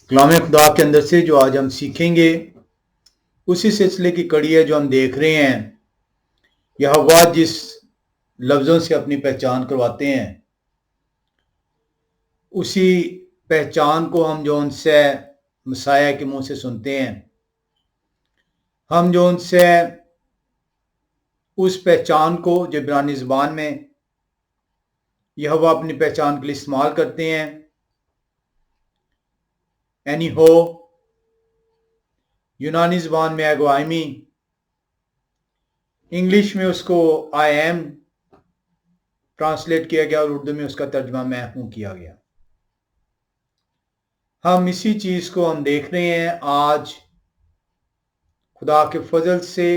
कलाम खुदा के अंदर से जो आज हम सीखेंगे उसी सिलसिले की कड़ी है जो हम देख रहे हैं। यहोवा जिस लफ्ज़ों से अपनी पहचान करवाते हैं उसी पहचान को हम जो उनसे मसाया के मुंह से सुनते हैं। हम जो उनसे उस पहचान को जो इब्रानी ज़बान में यहोवा अपनी पहचान के लिए इस्तेमाल करते हैं, एनी हो, यूनानी ज़बान में एगोआइमी, इंग्लिश में उसको आई एम ट्रांसलेट किया गया और उर्दू में उसका तर्जमा मैं हूं किया गया। हम इसी चीज को हम देख रहे हैं। आज खुदा के फजल से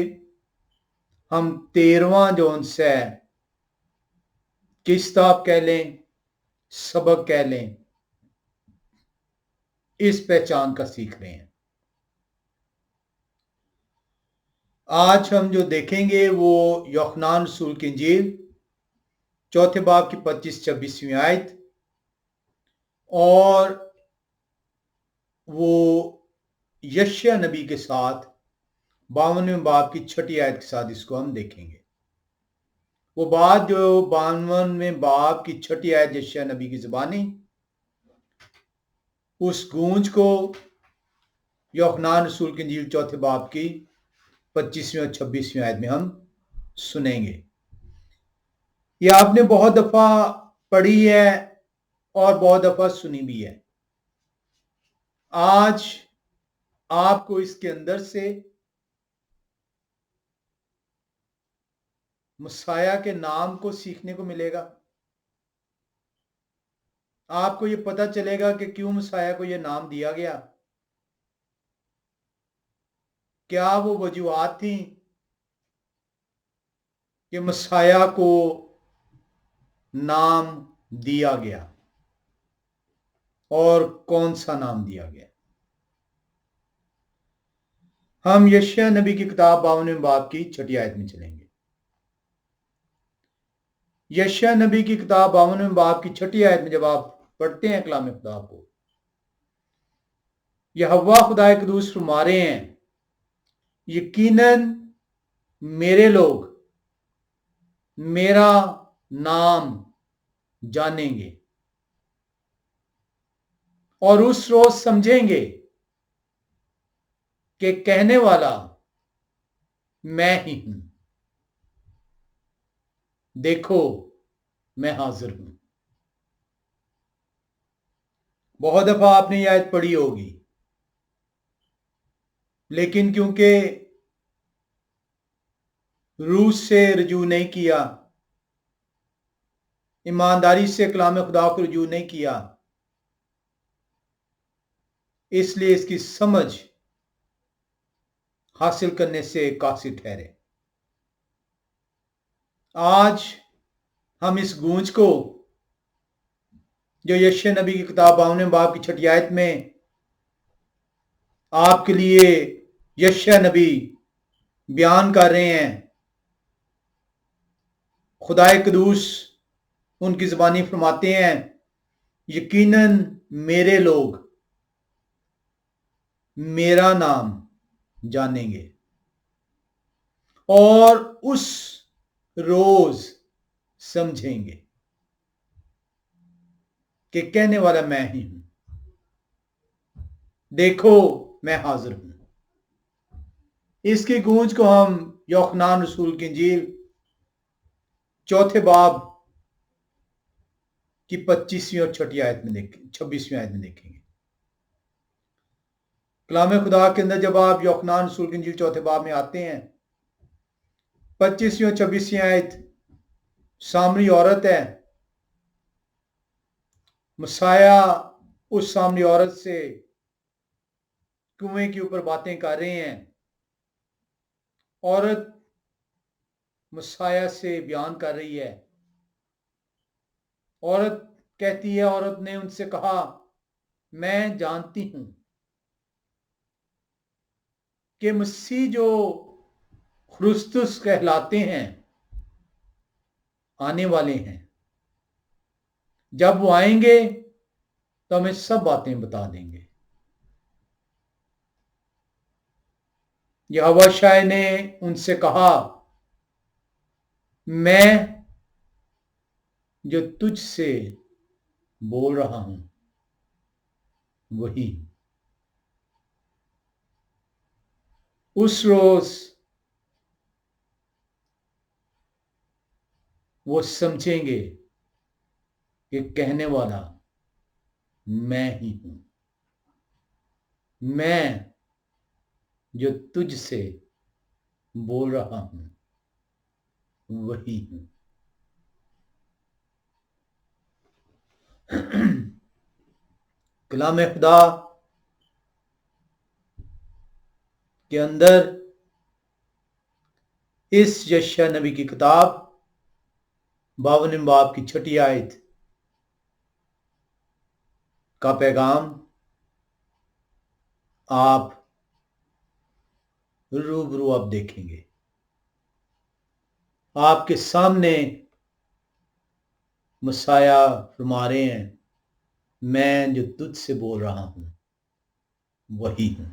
हम 13वां जो उनसे किताब कह लें, सबक कह लें, इस पहचान का सीख रहे हैं। आज हम जो देखेंगे वो यूहन्ना रसूल की इंजील चौथे बाब की 25-26वीं आयत और वो यशायाह नबी के साथ 52वें बाब की 6ठी आयत के साथ इसको हम देखेंगे। वो बात जो 52वें बाब की 6ठी आयत यशायाह नबी की ज़बानी, उस गूंज को यूहन्ना रसूल की इंजील चौथे बाब की 25वीं और 26वीं आयत में हम सुनेंगे। ये आपने बहुत दफा पढ़ी है और बहुत दफा सुनी भी है। आज आपको इसके अंदर से मसाया के नाम को सीखने को मिलेगा। आपको ये पता चलेगा कि क्यों मसाया को ये नाम दिया गया, क्या वो वजूहात थी कि मसाया को नाम दिया गया और कौन सा नाम दिया गया। हम यशायाह नबी की किताब 52वें बाब की 6ठी आयत में चलेंगे। यशायाह नबी की किताब 52वें बाब की 6ठी आयत में जब आप पढ़ते हैं कलाम खुदा को, यहोवा खुदा कदूस फरमा रहे हैं, यकीनन मेरे लोग मेरा नाम जानेंगे और उस रोज समझेंगे कि कहने वाला मैं ही हूं। देखो मैं हाजिर हूं। बहुत दफा आपने यह आयत पढ़ी होगी, लेकिन क्योंकि रूस से रजू नहीं किया, ईमानदारी से कलाम खुदा को रजू नहीं किया, इसलिए इसकी समझ हासिल करने से कासिर ठहरे। आज हम इस गूंज को जो यशायाह नबी की किताब 52वें बाब की 6ठी आयत में आपके लिए यशायाह नबी बयान कर रहे हैं, खुदाए कदूस उनकी ज़बानी फरमाते हैं, यकीनन मेरे लोग मेरा नाम जानेंगे और उस रोज समझेंगे कि कहने वाला मैं ही हूं। देखो मैं हाजिर हूं। इसकी गूंज को हम यूहन्ना रसूल की इंजील चौथे बाब की 25वीं और 6ठी आयत में देखें, 26वीं आयत में देखेंगे। कलाम खुदा के अंदर जब आप यूहन्ना रसूल की इंजील चौथे बाब में आते हैं, 25वीं और 26वीं आयत सामरी औरत है। मसाया उस सामरी औरत से कुएं के ऊपर बातें कर रहे हैं। औरत मसाया से बयान कर रही है। औरत कहती है, औरत ने उनसे कहा, मैं जानती हूं कि मसीह जो ख्रिस्तुस कहलाते हैं आने वाले हैं। जब वो आएंगे तो हमें सब बातें बता देंगे। यहोवा शाह ने उनसे कहा, मैं जो तुझसे बोल रहा हूं वही। उस रोज वो समझेंगे कि कहने वाला मैं ही हूं। मैं जो तुझसे बोल रहा हूं वही हूं। कलाम खुदा के अंदर इस यशायाह नबी की किताब 52वें बाब की 6ठी आयत का पैगाम आप रूबरू अब देखेंगे। आपके सामने मसाया फरमा रहे हैं, मैं जो तुझसे बोल रहा हूं वही हूं।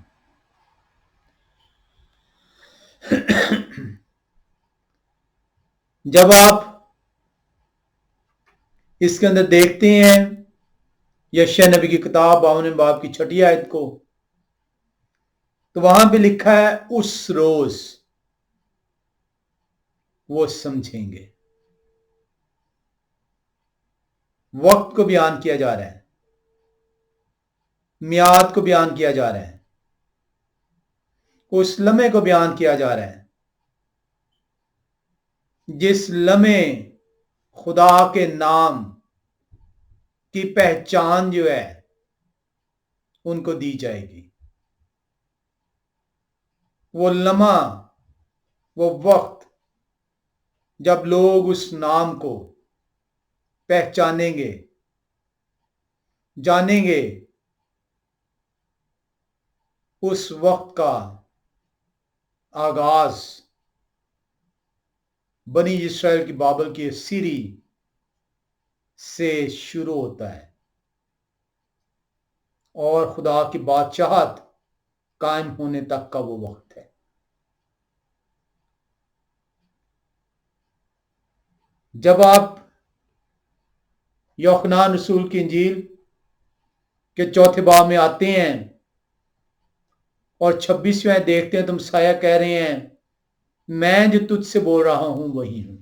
जब आप इसके अंदर देखते हैं यशायाह नबी की किताब 52वें बाब की 6ठी आयत को, तो वहां पे लिखा है उस रोज वो समझेंगे। वक्त को बयान किया जा रहा है, मियाद को बयान किया जा रहा है, उस लम्हे को बयान किया जा रहा है जिस लम्हे खुदा के नाम की पहचान जो है उनको दी जाएगी। वो लम्हा, वो वक्त जब लोग उस नाम को पहचानेंगे, जानेंगे, उस वक्त का आगाज बनी इस्राएल की बाबल की सीरी से शुरू होता है और खुदा की बादशाहत कायम होने तक का वो वक्त है। जब आप यूहन्ना रसूल की इंजील के 4थे बाब में आते हैं और 26वें देखते हैं तो मसाया कह रहे हैं, मैं जो तुझसे बोल रहा हूं वही हूं।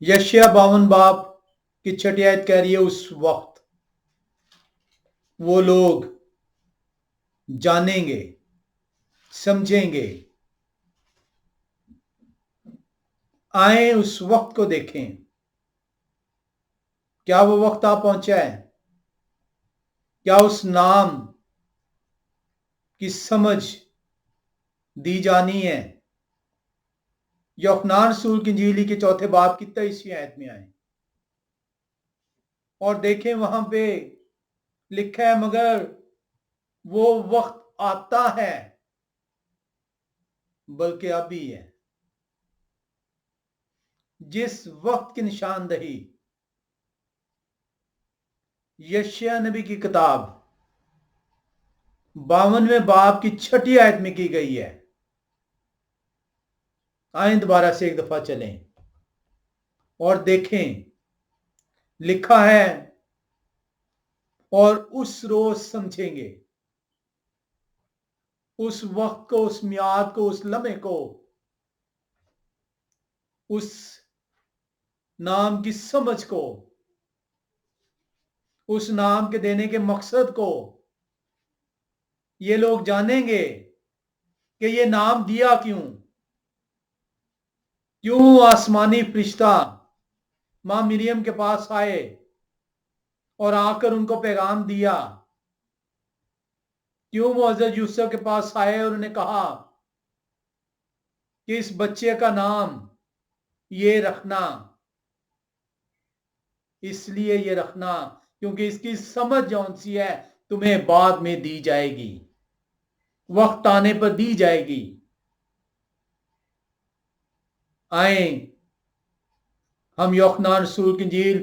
यशायाह 52 बाब की 6ठी आयत कह रही है उस वक्त वो लोग जानेंगे, समझेंगे। आए उस वक्त को देखें। क्या वो वक्त आ पहुंचा है? क्या उस नाम की समझ दी जानी है? यूहन्ना रसूल की इंजील के 4थे बाब की 23वीं आयत में आए और देखें, वहां पे लिखा है, मगर वो वक्त आता है, बल्कि अभी है, जिस वक्त की निशानदही यशायाह नबी की किताब 52वें बाब की 6ठी आयत में की गई है। आए दोबारा से एक दफा चलें और देखें, लिखा है, और उस रोज समझेंगे। उस वक्त को, उस मियाद को, उस लम्हे को, उस नाम की समझ को, उस नाम के देने के मकसद को ये लोग जानेंगे कि ये नाम दिया क्यों। क्यों आसमानी फरिश्ता मां मरियम के पास आए और आकर उनको पैगाम दिया। क्यों वो हजरत यूसुफ के पास आए और उन्हें कहा कि इस बच्चे का नाम ये रखना, इसलिए ये रखना क्योंकि इसकी समझ जौन सी है तुम्हें बाद में दी जाएगी, वक्त आने पर दी जाएगी। आए हम यूहन्ना रसूल की इंजील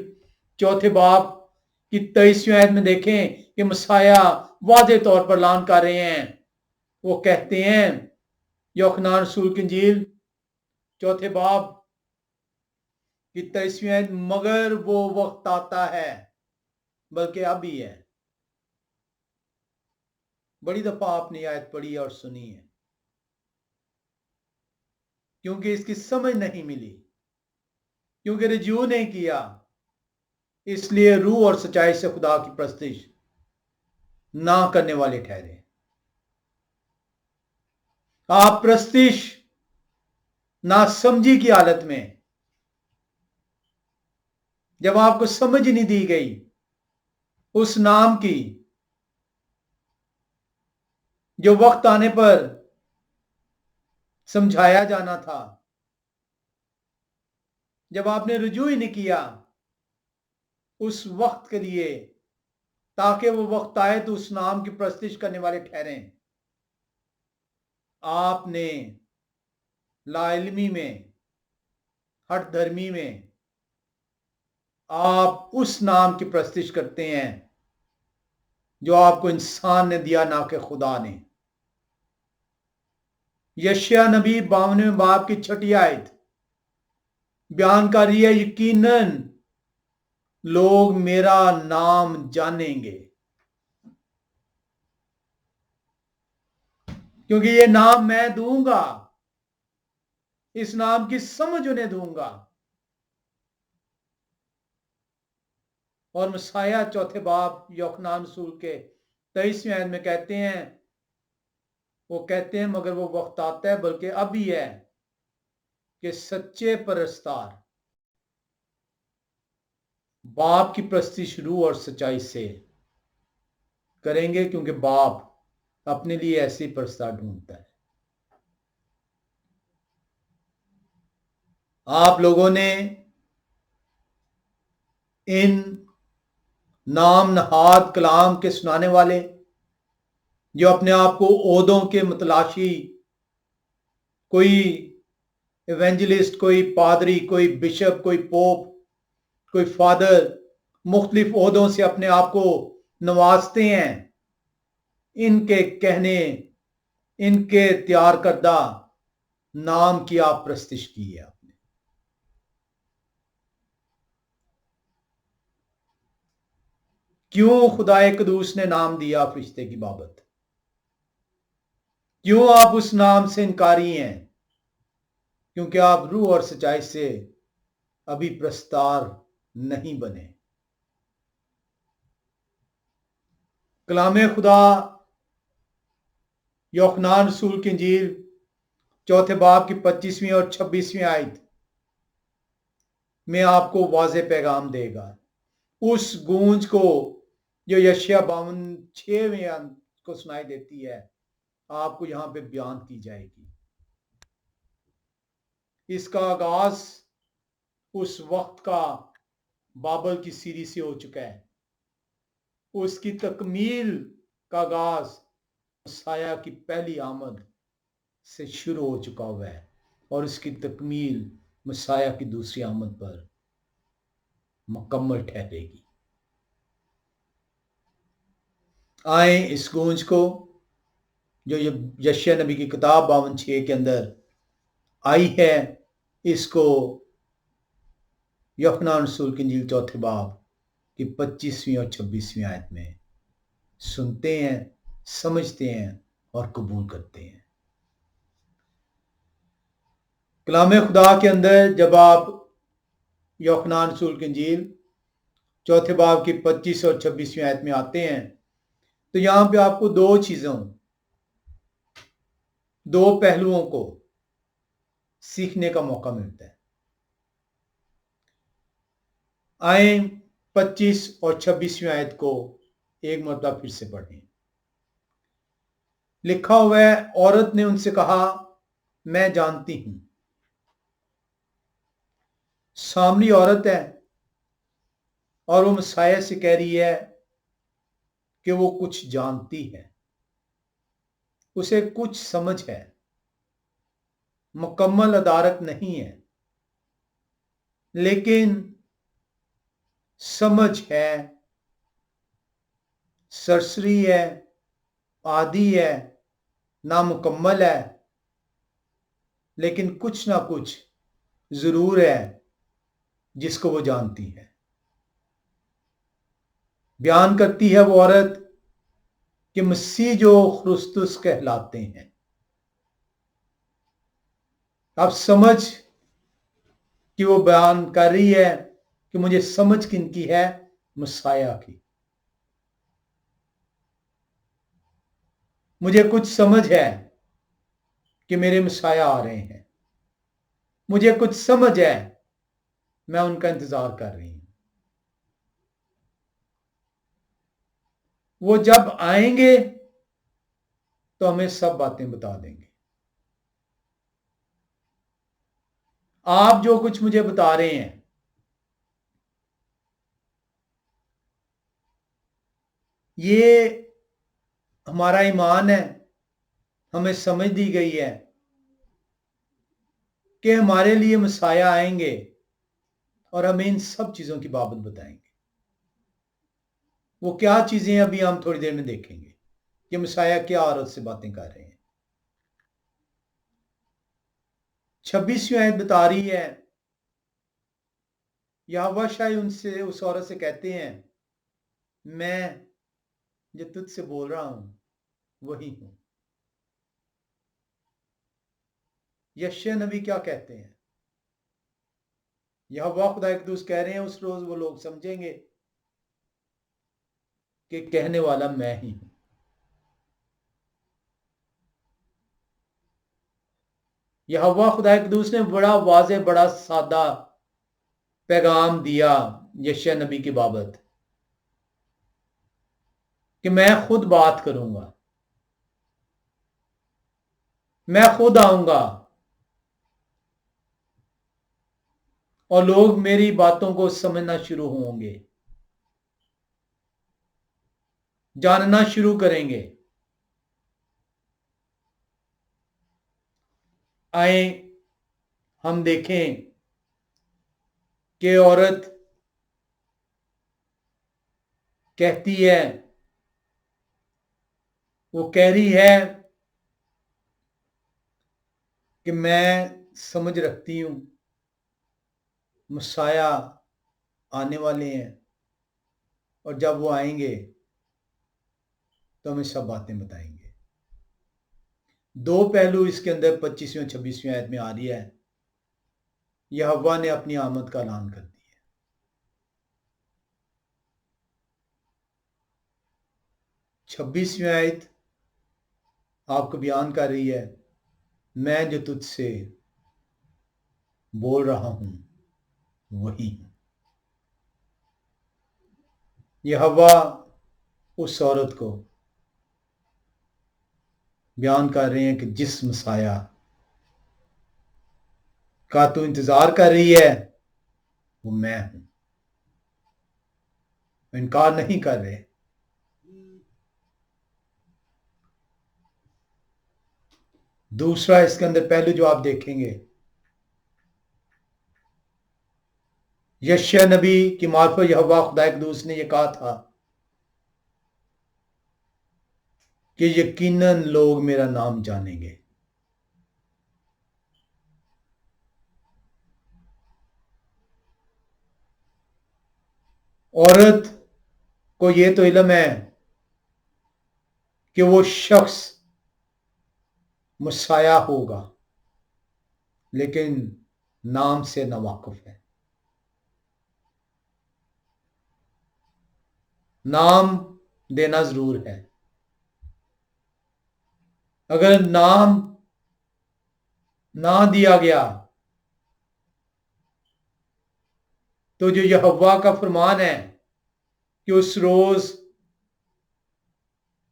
4थे बाब की 23वीं आयत में देखें कि मसाया वाज़ेह तौर पर ऐलान कर रहे हैं वो कहते हैं यूहन्ना रसूल की इंजील चौथे बाब की 23वीं आयत, मगर वो वक्त आता है, बल्कि अभी है। बड़ी दफा आपने आयत पढ़ी और सुनी है, क्योंकि इसकी समझ नहीं मिली, क्योंकि रजू नहीं किया, इसलिए रूह और सच्चाई से खुदा की प्रस्तिश ना करने वाले ठहरे। आप प्रस्तिश ना समझी की हालत में, जब आपको समझ नहीं दी गई उस नाम की जो वक्त आने पर समझाया जाना था, जब आपने रुजू ही नहीं किया उस वक्त के लिए, ताकि वो वक्त आए तो उस नाम की प्रस्तिश करने वाले ठहरें, आपने लाइल्मी में, हठ धर्मी में आप उस नाम की प्रस्तिश करते हैं जो आपको इंसान ने दिया, ना कि खुदा ने। यशायाह नबी 52वें बाब की 6ठी आयत बयान कर रही है, यकीनन लोग मेरा नाम जानेंगे, क्योंकि ये नाम मैं दूंगा, इस नाम की समझ उन्हें दूंगा। और मसाया चौथे बाब यूहन्ना रसूल के 23वीं आयत में कहते हैं, वो कहते हैं मगर वो वक्त आता है, बल्कि अभी है, कि सच्चे परस्तार बाप की प्रस्तिश रूह और सच्चाई से करेंगे, क्योंकि बाप अपने लिए ऐसी परस्तार ढूंढता है। आप लोगों ने इन नाम नहाद कलाम के सुनाने वाले, जो अपने आप को ओहदों के मतलाशी, कोई इवेंजलिस्ट, कोई पादरी, कोई बिशप, कोई पोप, कोई फादर, मुख्तलिफ ओहदों से अपने आप को नवाजते हैं, इनके कहने, इनके तैयार करदा नाम की आप प्रस्तिश की है आपने। क्यों खुदाए कदूस ने नाम दिया फरिश्ते की बाबत? क्यों आप उस नाम से इनकारी हैं? क्योंकि आप रूह और सच्चाई से अभी प्रस्तार नहीं बने। कलामे खुदा यूहन्ना रसूल की इंजील चौथे बाब की 25वीं और 26वीं आयत में आपको वाज़े पैगाम देगा। उस गूंज को जो यशायाह 52:6 अंक को सुनाई देती है, आपको यहां पे बयान की जाएगी। इसका आगाज उस वक्त का बाबल की सीरी से हो चुका है, उसकी तकमील का आगाज मसाया की पहली आमद से शुरू हो चुका हुआ है, और इसकी तकमील मसाया की दूसरी आमद पर मुकम्मल ठहरेगी। आए इस गूंज को जो यशायाह नबी की किताब 52:6 के अंदर आई है, इसको यूहन्ना रसूल की इंजील चौथे बाब की 25वीं और 26वीं आयत में सुनते हैं, समझते हैं और कबूल करते हैं। कलामे खुदा के अंदर जब आप यूहन्ना रसूल की इंजील चौथे बाब की 25 और 26वीं आयत में आते हैं, तो यहां पे आपको दो चीजों, दो पहलुओं को सीखने का मौका मिलता है। आए 25 और 26वीं आयत को एक मरतबा फिर से पढ़ें। लिखा हुआ है, औरत ने उनसे कहा, मैं जानती हूं। सामरी औरत है और वो मसाया से कह रही है कि वो कुछ जानती है, उसे कुछ समझ है, मुकम्मल अदारत नहीं है, लेकिन समझ है, सरसरी है, आदि है, नामुकम्मल है, लेकिन कुछ ना कुछ जरूर है जिसको वो जानती है। बयान करती है वो औरत कि मसीह जो ख्रिस्तुस कहलाते हैं। अब समझ कि वो बयान कर रही है कि मुझे समझ किनकी है? मसाया की। मुझे कुछ समझ है कि मेरे मसाया आ रहे हैं, मुझे कुछ समझ है, मैं उनका इंतजार कर रही हूं। वो जब आएंगे तो हमें सब बातें बता देंगे। आप जो कुछ मुझे बता रहे हैं, ये हमारा ईमान है। हमें समझ दी गई है कि हमारे लिए मसाया आएंगे और हमें इन सब चीजों की बाबत बताएंगे। वो क्या चीजें अभी हम थोड़ी देर में देखेंगे कि मसाया क्या औरत से बातें कर रहे हैं। 26वीं आयत बता रही है, यहोवा शायद उनसे उस औरत से कहते हैं, मैं जो तुझसे बोल रहा हूं वही हूं। यशायाह नबी क्या कहते हैं? यहोवा खुदा कुद्दूस कह रहे हैं, उस रोज वो लोग समझेंगे कि कहने वाला मैं ही हूं। यहोवा खुदा कुद्दूस ने बड़ा वाज़ेह, बड़ा सादा पैगाम दिया यशायाह नबी की बाबत कि मैं खुद बात करूंगा, मैं खुद आऊंगा और लोग मेरी बातों को समझना शुरू होंगे, जानना शुरू करेंगे। आए हम देखें कि औरत कहती है, वो कह रही है कि मैं समझ रखती हूं मसाया आने वाले हैं और जब वो आएंगे तो हमें सब बातें बताएंगे। दो पहलू इसके अंदर 25वीं और 26वीं आयत में आ रही है। यहोवा ने अपनी आमद का ऐलान कर दिया। 26वीं आयत आपको बयान कर रही है, मैं जो तुझसे बोल रहा हूं वही हूं। यहोवा उस औरत को बयान कर रहे हैं कि जिस मसाया का तू इंतजार कर रही है वो मैं हूं। इनकार नहीं कर रहे। दूसरा इसके अंदर पहलू जो आप देखेंगे, यशायाह नबी की मार्फत यहोवा खुदा कुद्दूस ने यह कहा था कि यकीनन लोग मेरा नाम जानेंगे। औरत को यह तो इल्म है कि वो शख्स मसाया होगा, लेकिन नाम से नावाकिफ है। नाम देना जरूर है। अगर नाम ना दिया गया तो जो यहोवा का फरमान है कि उस रोज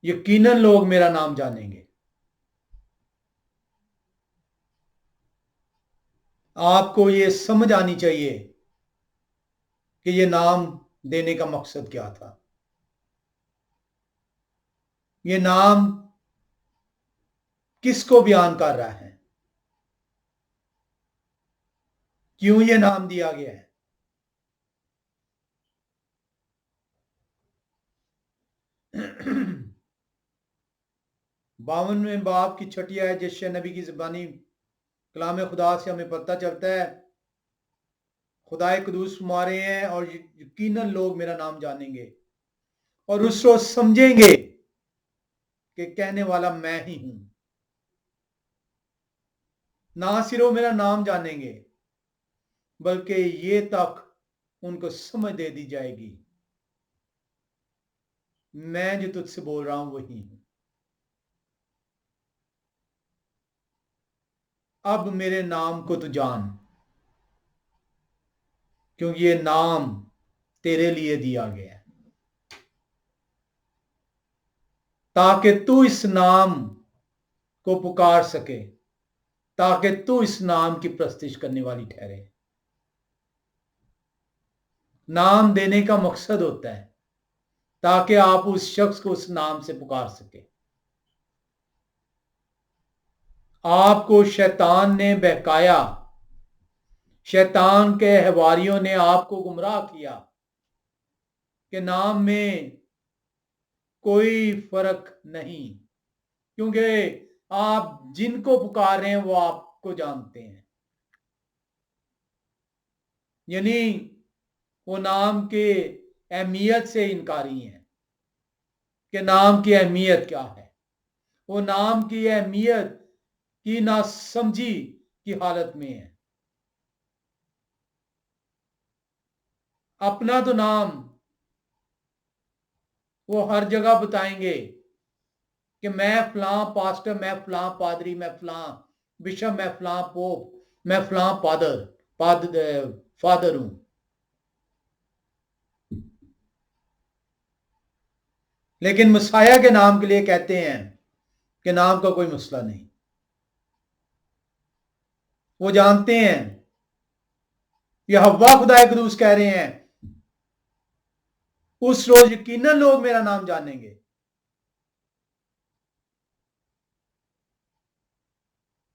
यकीनन लोग मेरा नाम जानेंगे, आपको ये समझ आनी चाहिए कि ये नाम देने का मकसद क्या था। ये नाम किसको बयान कर रहा है? क्यों ये नाम दिया गया है? 52वें बाब की 6 आयत यशायाह नबी की ज़बानी कलाम खुदा से हमें पता चलता है खुदाए कुदूस मारे हैं और यकीनन लोग मेरा नाम जानेंगे और उस रोज समझेंगे कि कहने वाला मैं ही हूं। ना सिर्फ मेरा नाम जानेंगे बल्कि ये तक उनको समझ दे दी जाएगी मैं जो तुझसे बोल रहा हूं वही हूं। अब मेरे नाम को तू जान क्योंकि ये नाम तेरे लिए दिया गया है ताकि तू इस नाम को पुकार सके, ताकि तू इस नाम की प्रस्तिश करने वाली ठहरे। नाम देने का मकसद होता है ताकि आप उस शख्स को उस नाम से पुकार सके। आपको शैतान ने बहकाया, शैतान के हवारियों ने आपको गुमराह किया कि नाम में कोई फर्क नहीं, क्योंकि आप जिनको पुकार रहे हैं वो आपको जानते हैं। यानी वो नाम के अहमियत से इनकारी हैं कि नाम की अहमियत क्या है। वो नाम की अहमियत की नासमझी की हालत में है। अपना तो नाम वो हर जगह बताएंगे कि मैं फलां पास्टर, मैं फलां पादरी, मैं फलां बिशप, मैं फलां पोप, मैं फलां फादर हूं। लेकिन मसाया के नाम के लिए कहते हैं कि नाम का कोई मसला नहीं। वो जानते हैं, यहोवा खुदाए कुदूस कह रहे हैं उस रोज यकीनन लोग मेरा नाम जानेंगे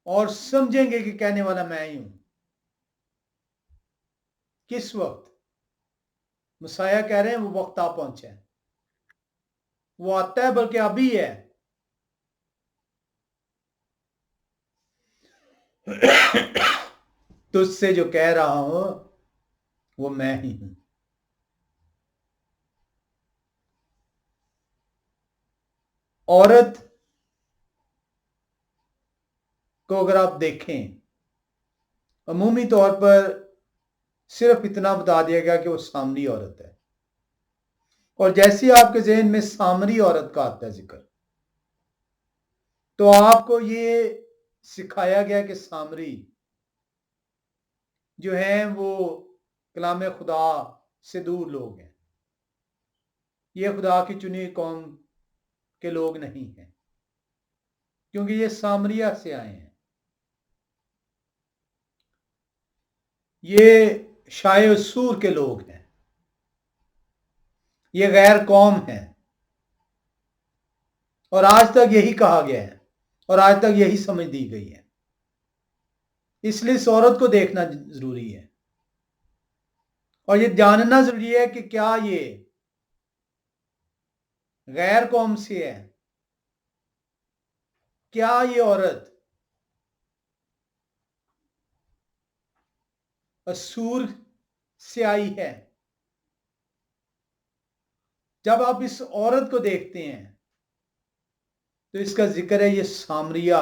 और समझेंगे कि कहने वाला मैं ही हूं। किस वक्त? मसाया कह रहे हैं वो वक्त आ पहुंचा है, वो आता है, बल्कि अभी है। तुझसे जो कह रहा हूं वो मैं ही हूं। औरत को अगर आप देखें, अमूमी तौर पर सिर्फ इतना बता दिया गया कि वो सामरी औरत है, और जैसे ही आपके जहन में सामरी औरत का आता है जिक्र, तो आपको ये सिखाया गया कि सामरी जो है वो कलाम खुदा से दूर लोग हैं, ये खुदा की चुनी कौम के लोग नहीं हैं, क्योंकि ये सामरिया से आए हैं। ये शाय सूर के लोग हैं, ये गैर कौम हैं, और आज तक यही कहा गया है और आज तक यही समझ दी गई है। इसलिए इस औरत को देखना जरूरी है और ये जानना जरूरी है कि क्या ये गैर कौम से है, क्या ये औरत असूर से आई है। जब आप इस औरत को देखते हैं तो इसका जिक्र है ये सामरिया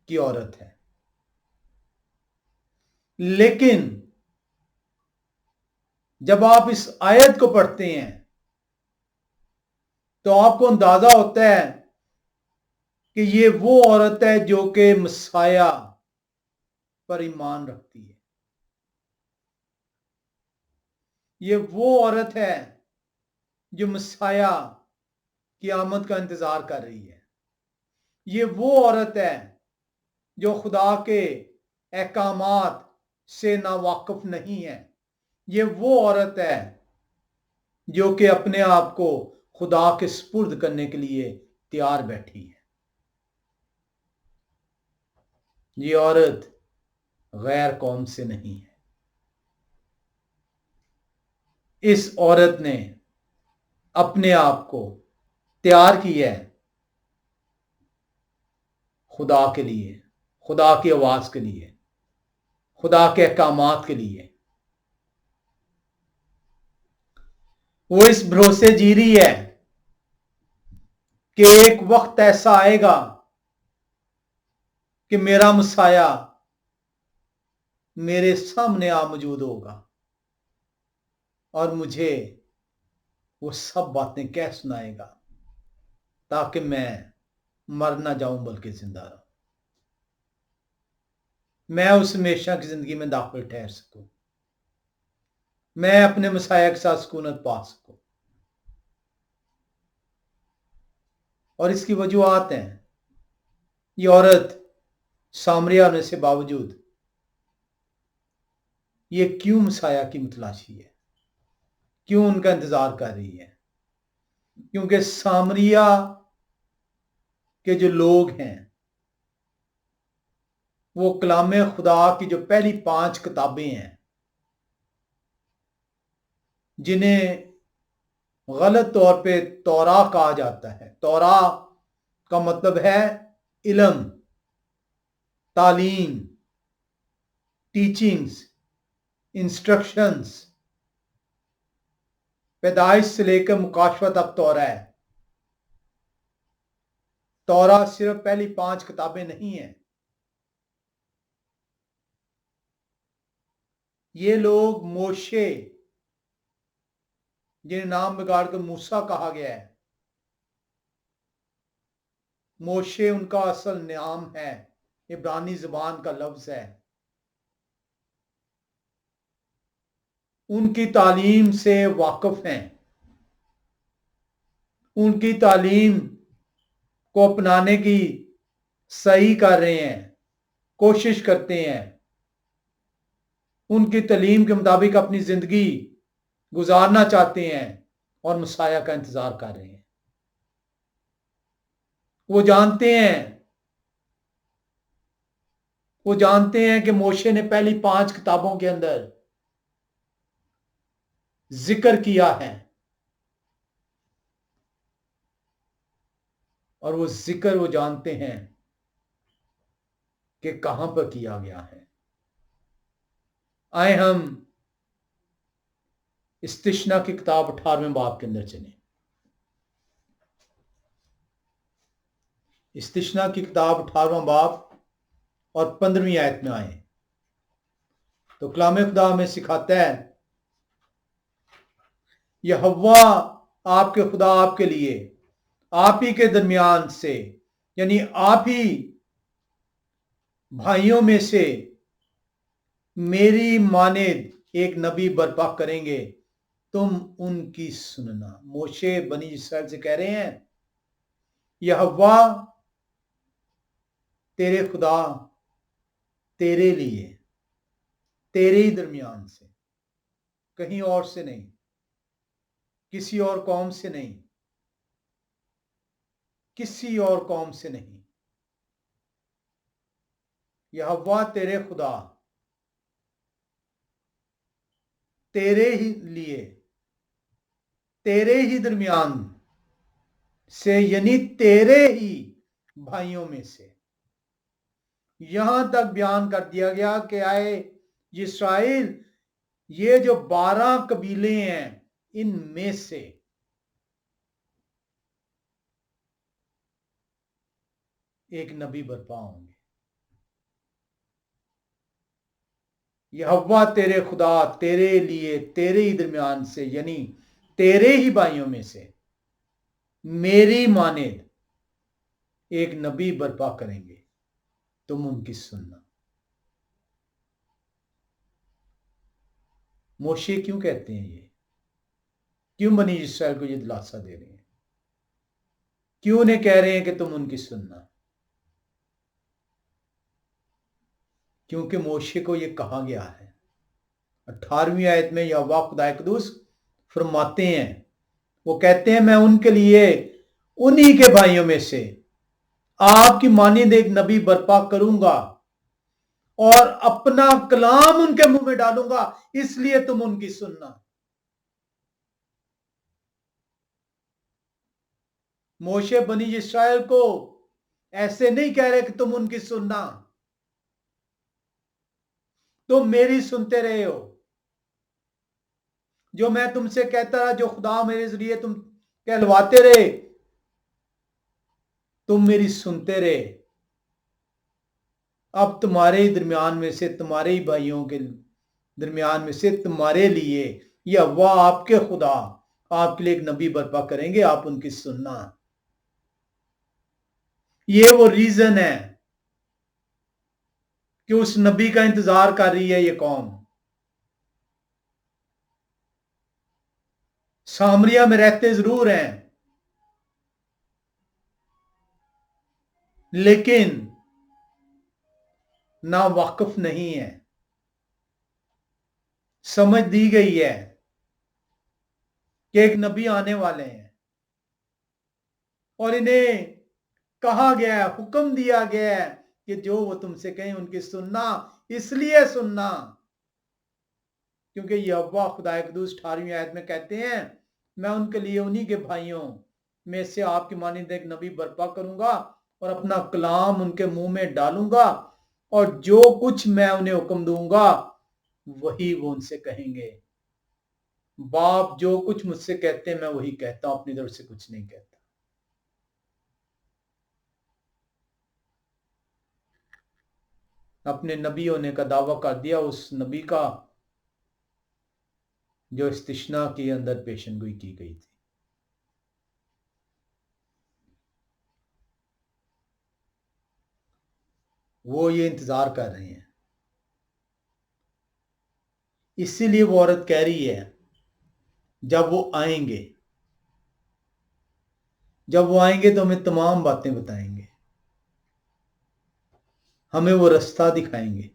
की औरत है, लेकिन जब आप इस आयत को पढ़ते हैं तो आपको अंदाजा होता है कि ये वो औरत है जो कि मसाया पर ईमान रखती है। ये वो औरत है जो मसाया की आमद का इंतजार कर रही है। ये वो औरत है जो खुदा के अहकामात से नावाकिफ नहीं है। ये वो औरत है जो कि अपने आप को खुदा के सुपुर्द करने के लिए तैयार बैठी है। ये औरत गैर कौम से नहीं है। इस औरत ने अपने आप को तैयार किया है خدا کے لیے، خدا کی آواز کے لیے، خدا کے احکامات کے لیے. وہ اس بھروسے جی رہی ہے کہ ایک وقت ایسا آئے گا کہ میرا مسیح میرے سامنے موجود ہوگا اور مجھے وہ سب باتیں کہہ سنائے گا تاکہ میں مر نہ جاؤں بلکہ زندہ رہوں. میں اس ہمیشہ کی زندگی میں داخل ٹھہر سکوں، میں اپنے مسیح کے ساتھ سکونت پا سکوں. اور اس کی وجوہات ہیں. یہ عورت سامریہ ہونے سے باوجود یہ کیوں مسیح کی متلاشی ہے، کیوں ان کا انتظار کر رہی ہے؟ کیونکہ سامریہ کے جو لوگ ہیں وہ کلام خدا کی جو پہلی 5 کتابیں ہیں جنہیں غلط طور پہ تورا کہا جاتا ہے. تورا کا مطلب ہے علم، تعلیم، ٹیچنگز، انسٹرکشنز. پیدائش سے لے کر مکاشفہ تک تورا ہے. تورا صرف پہلی 5 کتابیں نہیں ہیں. یہ لوگ موشے، جنہیں نام بگاڑ کر موسیٰ کہا گیا ہے، موشے ان کا اصل نام ہے، عبرانی زبان کا لفظ ہے. ان کی تعلیم سے واقف ہیں، ان کی تعلیم کو اپنانے کی صحیح کر رہے ہیں، کوشش کرتے ہیں، ان کی تعلیم کے مطابق اپنی زندگی گزارنا چاہتے ہیں اور مسیح کا انتظار کر رہے ہیں. وہ جانتے ہیں کہ موشے نے پہلی 5 کتابوں کے اندر ذکر کیا ہے اور وہ ذکر وہ جانتے ہیں کہ کہاں پر کیا گیا ہے. آئے ہم استشنا کی کتاب 18ویں باب کے اندر چلیں. استشنا کی کتاب 18واں باب اور 15ویں آیت میں آئیں تو کلام خدا ہمیں سکھاتا ہے، یہوہ آپ کے خدا آپ کے لیے آپ ہی کے درمیان سے، یعنی آپ ہی بھائیوں میں سے میری مانند ایک نبی برپا کریں گے، تم ان کی سننا. موشے بنی اسرائیل سے کہہ رہے ہیں یہوہ تیرے خدا تیرے لیے، تیرے ہی درمیان سے، کہیں اور سے نہیں، کسی اور قوم سے نہیں، کسی اور قوم سے نہیں. یہوہ تیرے خدا تیرے ہی لیے، تیرے ہی درمیان سے، یعنی تیرے ہی بھائیوں میں سے. یہاں تک بیان کر دیا گیا کہ آئے اسرائیل، یہ جو 12 قبیلے ہیں ان میں سے ایک نبی برپا ہوں گے. یہوہ تیرے خدا تیرے لیے، تیرے ہی درمیان سے، یعنی تیرے ہی بھائیوں میں سے میری مانند ایک نبی برپا کریں گے، تم ان کی سننا. موشے کیوں کہتے ہیں یہ؟ کیوں بنی اسرائیل کو یہ دلاسا دے رہے ہیں؟ کیوں انہیں کہہ رہے ہیں کہ تم ان کی سننا؟ کیونکہ موشے کو یہ کہا گیا ہے. 18ویں آیت میں یہوہ خدا قدوس فرماتے ہیں، وہ کہتے ہیں میں ان کے لیے انہی کے بھائیوں میں سے آپ کی مانند ایک نبی برپا کروں گا اور اپنا کلام ان کے منہ میں ڈالوں گا، اس لیے تم ان کی سننا. موشے بنی اسرائیل کو ऐसे नहीं कह रहे कि तुम उनकी सुनना, तुम मेरी सुनते रहे हो। जो मैं तुमसे कहता रहा, जो खुदा मेरे जरिए तुम कहलवाते रहे, तुम मेरी सुनते रहे। अब तुम्हारे ही दरमियान में से, तुम्हारे ही भाइयों के दरमियान में से तुम्हारे लिए या अल्लाह आपके खुदा आपके लिए एक नबी बर्पा करेंगे, आप उनकी सुनना। ये वो रीजन है कि उस नबी का इंतजार कर रही है ये कौम। सामरिया में रहते जरूर हैं, लेकिन ना वाकिफ नहीं है। समझ दी गई है कि एक नबी आने वाले हैं और इन्हें कहा गया है, हुक्म दिया गया है कि जो वो तुमसे कहें उनकी सुनना। इसलिए सुनना क्योंकि यहोवा खुदा कुद्दूस 18वीं आयत में कहते हैं, मैं उनके लिए उन्हीं के भाइयों में से आपकी मानिंद एक नबी बर्पा करूंगा और अपना कलाम उनके मुंह में डालूंगा, और जो कुछ मैं उन्हें हुक्म दूंगा वही वो उनसे कहेंगे। बाप जो कुछ मुझसे कहते हैं मैं वही कहता हूं, अपनी तरफ से कुछ नहीं कहता। अपने नबी होने का दावा कर दिया उस नबी का जो इस्तिश्ना के अंदर पेशनगोई की गई थी। वो ये इंतजार कर रहे हैं। इसीलिए वो औरत कह रही है, जब वो आएंगे तो हमें तमाम बातें बताएंगे, हमें वो रास्ता दिखाएंगे,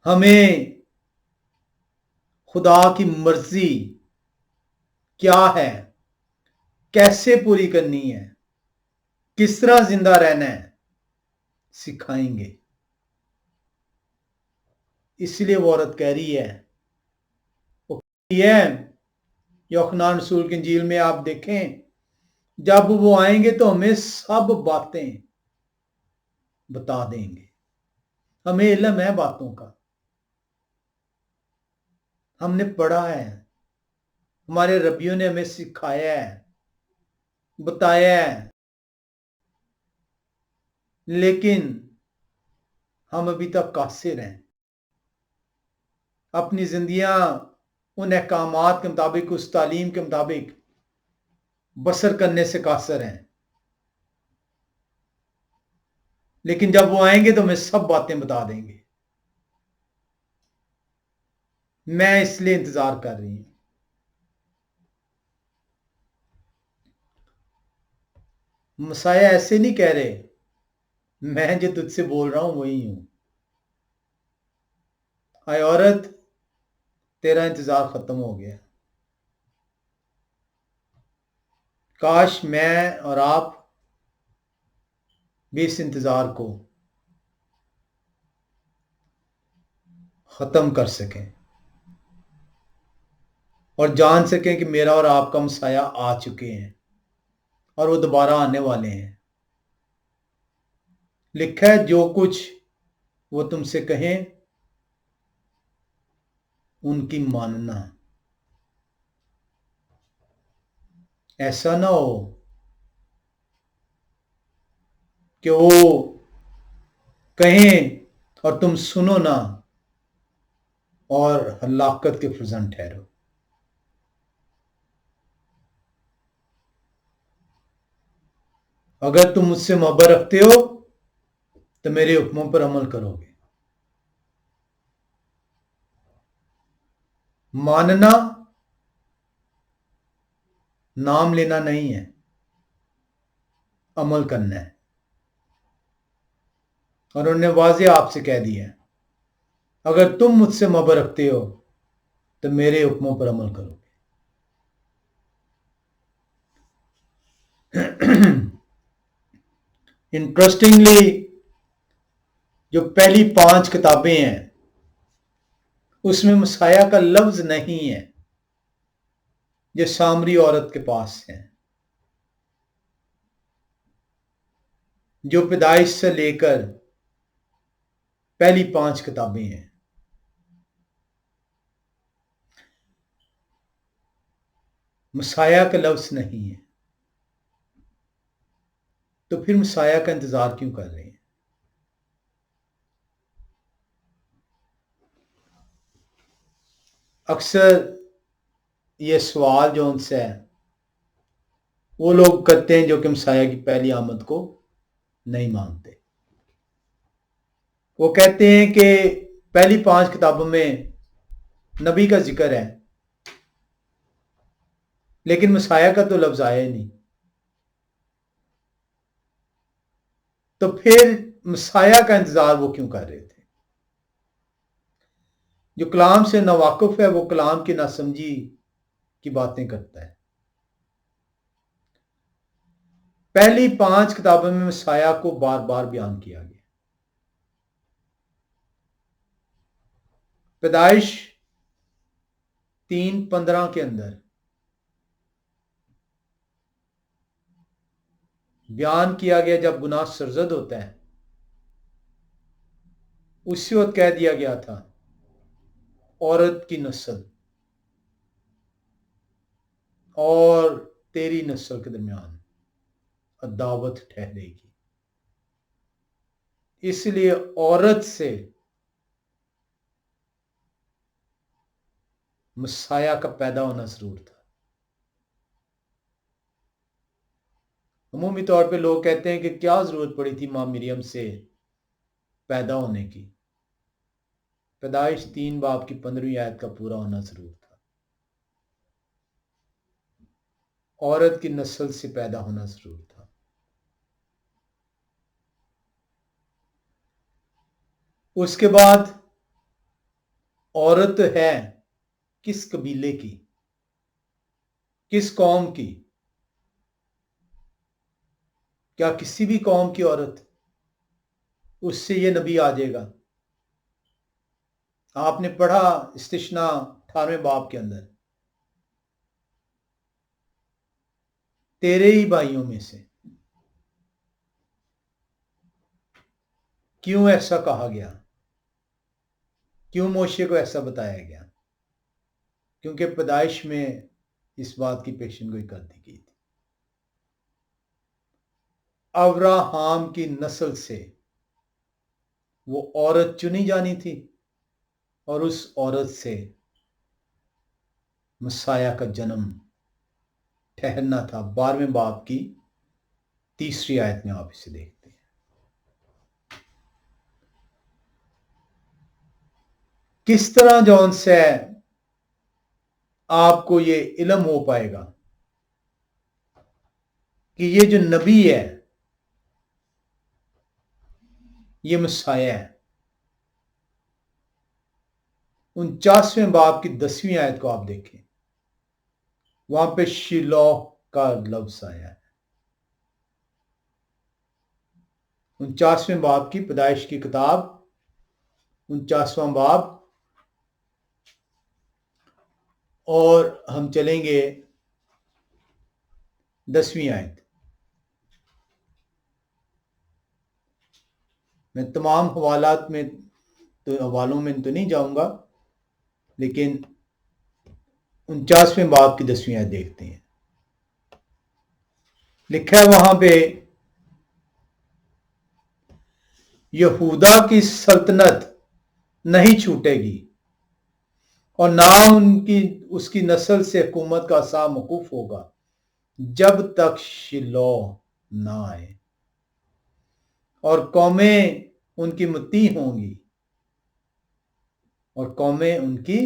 हमें खुदा की मर्जी क्या है, कैसे पूरी करनी है, किस तरह जिंदा रहना है, सिखाएंगे। इसलिए वो औरत कह रही है, वो कह रही है यूहन्ना रसूल की इंजील में आप देखें, जब वो आएंगे तो हमें सब बातें बता देंगे। हमें इल्म है बातों का, हमने पढ़ा है, हमारे रबियों ने हमें सिखाया है, बताया है, लेकिन हम अभी तक कासिर हैं। अपनी जिंदगियां उन अहकामात के मुताबिक, उस तालीम के मुताबिक बसर करने से कासिर हैं। लेकिन जब वो आएंगे तो हमें सब बातें बता देंगे। मैं इसलिए इंतजार कर रही हूं। मसाया ऐसे नहीं कह रहे, मैं जो तुझसे बोल रहा हूं वही हूं। आए औरत, तेरा इंतजार खत्म हो गया। काश मैं और आप भी इस इंतजार को खत्म कर सकें और जान सकें कि मेरा और आपका मसाया आ चुके हैं और वो दोबारा आने वाले हैं। लिखा है, जो कुछ वो तुमसे कहें उनकी मानना। ऐसा ना हो कि वो कहें और तुम सुनो ना और हलाकत के फुजन ठहरो। अगर तुम मुझसे मोहब्बत रखते हो तो मेरे हुक्मों पर अमल करोगे। मानना नाम लेना नहीं है, अमल करना है। और उन्होंने वाज़ेह आपसे कह दिया, अगर तुम मुझसे मोहब्बत रखते हो तो मेरे हुक्मों पर अमल करोगे। इंटरेस्टिंगली, जो पहली 5 किताबें हैं उसमें मसाया का लफ्ज नहीं है जो सामरी औरत के पास है। جو پیدائش سے لے کر پہلی 5 کتابیں ہیں، مسیح کا لفظ نہیں ہے، تو پھر مسیح کا انتظار کیوں کر رہے ہیں؟ اکثر یہ سوال جو ان سے ہے وہ لوگ کرتے ہیں جو کہ مسیح کی پہلی آمد کو نہیں مانتے۔ وہ کہتے ہیں کہ پہلی 5 کتابوں میں نبی کا ذکر ہے، لیکن مسیح کا تو لفظ آیا ہی نہیں، تو پھر مسیح کا انتظار وہ کیوں کر رہے تھے؟ جو کلام سے ناواقف ہے وہ کلام کی ناسمجھی کی باتیں کرتا ہے۔ پہلی 5 کتابوں میں مسیح کو بار بار بیان کیا گیا۔ پیدائش 3:15 کے اندر بیان کیا گیا جب گناہ سرزد ہوتا ہے، اسی وقت کہہ دیا گیا تھا عورت کی نسل اور تیری نسل کے درمیان عداوت ٹھہرے گی، اس لیے عورت سے مسیح کا پیدا ہونا ضرور تھا۔ عمومی طور پہ لوگ کہتے ہیں کہ کیا ضرورت پڑی تھی ماں مریم سے پیدا ہونے کی؟ پیدائش 3 باب کی 15ویں آیت کا پورا ہونا ضرور تھا، عورت کی نسل سے پیدا ہونا ضرور تھا۔ اس کے بعد عورت ہے کس قبیلے کی، کس قوم کی؟ کیا کسی بھی قوم کی عورت؟ اس سے یہ نبی آ جائے گا۔ آپ نے پڑھا استثنا 18ویں باب کے اندر، تیرے ہی بھائیوں میں سے۔ کیوں ایسا کہا گیا؟ کیوں موشے کو ایسا بتایا گیا؟ کیونکہ پیدائش میں اس بات کی پیشن گوئی کر دی گئی تھی۔ ابراہام کی نسل سے وہ عورت چنی جانی تھی اور اس عورت سے مسیح کا جنم ٹھہرنا تھا۔ 12ویں باب کی 3 آیت میں آپ اسے دیکھتے ہیں۔ کس طرح جون سے آپ کو یہ علم ہو پائے گا کہ یہ جو نبی ہے یہ مسیح ہے؟ 49ویں باب کی 10ویں آیت کو آپ دیکھیں، وہاں پہ شیلوہ کا لفظ آیا ہے۔ 49ویں باب کی پیدائش کی کتاب 49واں باب، اور ہم چلیں گے 10ویں آیت۔ میں تمام حوالوں میں تو نہیں جاؤں گا، لیکن 49ویں باب کی 10ویں آیت دیکھتے ہیں۔ لکھا ہے وہاں پہ، یہودا کی سلطنت نہیں چھوٹے گی اور نہ اس کی نسل سے حکومت کا عصا موقوف ہوگا جب تک شیلوہ نہ آئے، اور قومیں ان کی مطیع ہوں گی، اور قومیں ان کی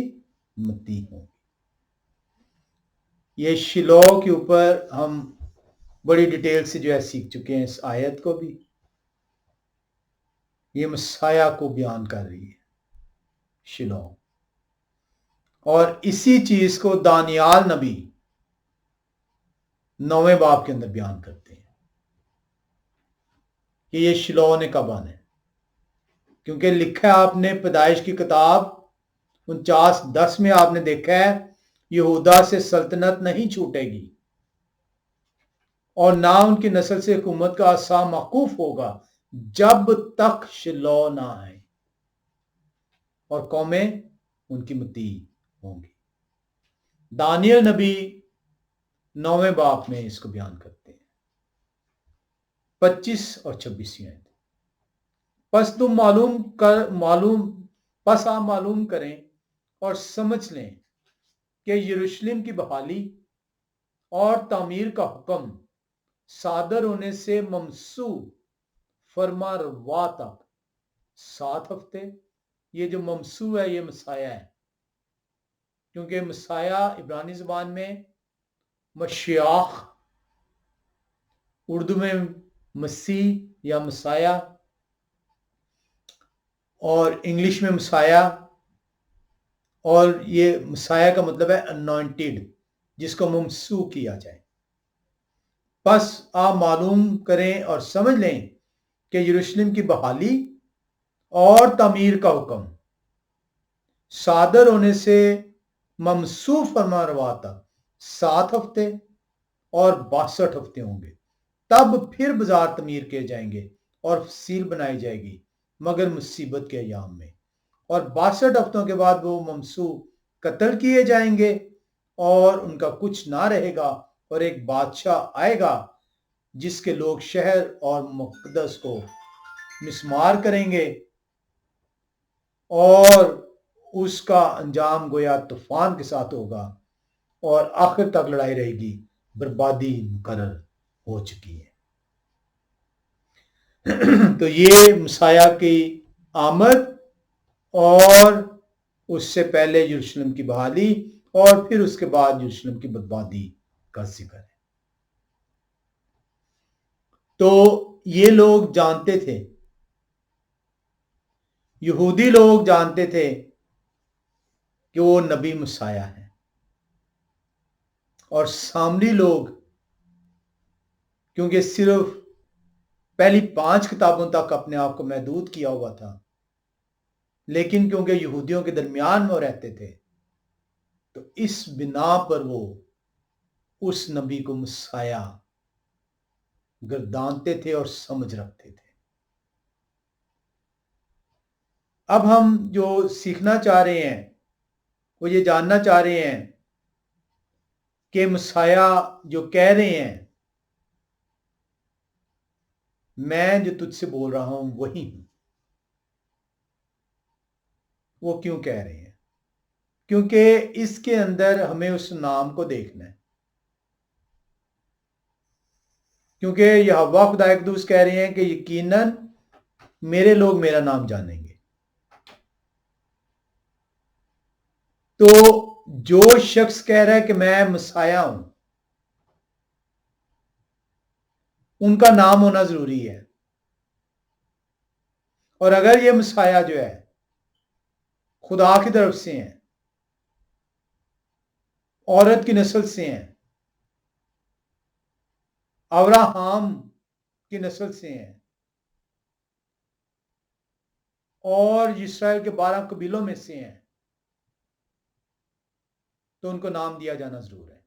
مطیع ہوں گی۔ یہ شیلوہ کے اوپر ہم بڑی ڈیٹیل سے جو ہے سیکھ چکے ہیں اس آیت کو بھی۔ یہ مسیح کو بیان کر رہی ہے شیلوہ، اور اسی چیز کو دانیال نبی 9ویں باب کے اندر بیان کرتے ہیں کہ یہ شیلوہ نے کب آنا ہے، کیونکہ لکھا ہے آپ نے پیدائش کی کتاب 49:10 میں آپ نے دیکھا ہے یہودا سے سلطنت نہیں چھوٹے گی اور نہ ان کی نسل سے حکومت کا عصا موقوف ہوگا جب تک شلو نہ آئے اور قومیں ان کی مطیع ہوں گی۔ دانیل نبی 9ویں باب میں اس کو بیان کرتے ہیں، 25 اور 26 آیت۔ پس تم آپ معلوم کریں اور سمجھ لیں کہ یروشلم کی بحالی اور تعمیر کا حکم صادر ہونے سے ممسوح فرما روا تک 7 ہفتے۔ یہ جو ممسوح ہے یہ مسایہ ہے، کیونکہ مسایہ عبرانی زبان میں مشیاخ، اردو میں مسیح یا مسایہ، اور انگلش میں مسایہ، اور یہ مسایہ کا مطلب ہے انوائنٹڈ، جس کو ممسوح کیا جائے۔ بس آپ معلوم کریں اور سمجھ لیں کہ یروشلم کی بحالی اور تعمیر کا حکم صادر ہونے سے ممسوح فرما روا تک 7 ہفتے اور 62 ہفتے ہوں گے، تب پھر بازار تعمیر کیے جائیں گے اور فصیل بنائی جائے گی، مگر مصیبت کے ایام میں، اور 62 ہفتوں کے بعد وہ ممسوح قتل کیے جائیں گے اور ان کا کچھ نہ رہے گا، اور ایک بادشاہ آئے گا جس کے لوگ شہر اور مقدس کو مسمار کریں گے، اور اس کا انجام گویا طوفان کے ساتھ ہوگا، اور آخر تک لڑائی رہے گی، بربادی مقرر ہو چکی ہے۔ تو یہ مسایہ کی آمد اور اس سے پہلے یروشلم کی بحالی اور پھر اس کے بعد یروشلم کی بربادی کا ذکر ہے۔ تو یہ لوگ جانتے تھے، یہودی لوگ جانتے تھے کہ وہ نبی مسایہ ہیں، اور سامری لوگ کیونکہ صرف پہلی 5 کتابوں تک اپنے آپ کو محدود کیا ہوا تھا، لیکن کیونکہ یہودیوں کے درمیان میں وہ رہتے تھے تو اس بنا پر وہ اس نبی کو مسایہ گردانتے تھے اور سمجھ رکھتے تھے۔ اب ہم جو سیکھنا چاہ رہے ہیں وہ یہ جاننا چاہ رہے ہیں کہ مسایہ جو کہہ رہے ہیں میں جو تجھ سے بول رہا ہوں وہی ہوں، وہ کیوں کہہ رہے ہیں؟ کیونکہ اس کے اندر ہمیں اس نام کو دیکھنا ہے، کیونکہ یہوہ خدا قدوس کہہ رہے ہیں کہ یقیناً میرے لوگ میرا نام جانیں گے۔ تو جو شخص کہہ رہا ہے کہ میں مسایہ ہوں، ان کا نام ہونا ضروری ہے، اور اگر یہ مسایہ جو ہے خدا کی طرف سے ہیں، عورت کی نسل سے ہیں، ابراہام کی نسل سے ہیں، اور اسرائیل کے 12 قبیلوں میں سے ہیں، تو ان کو نام دیا جانا ضرور ہے،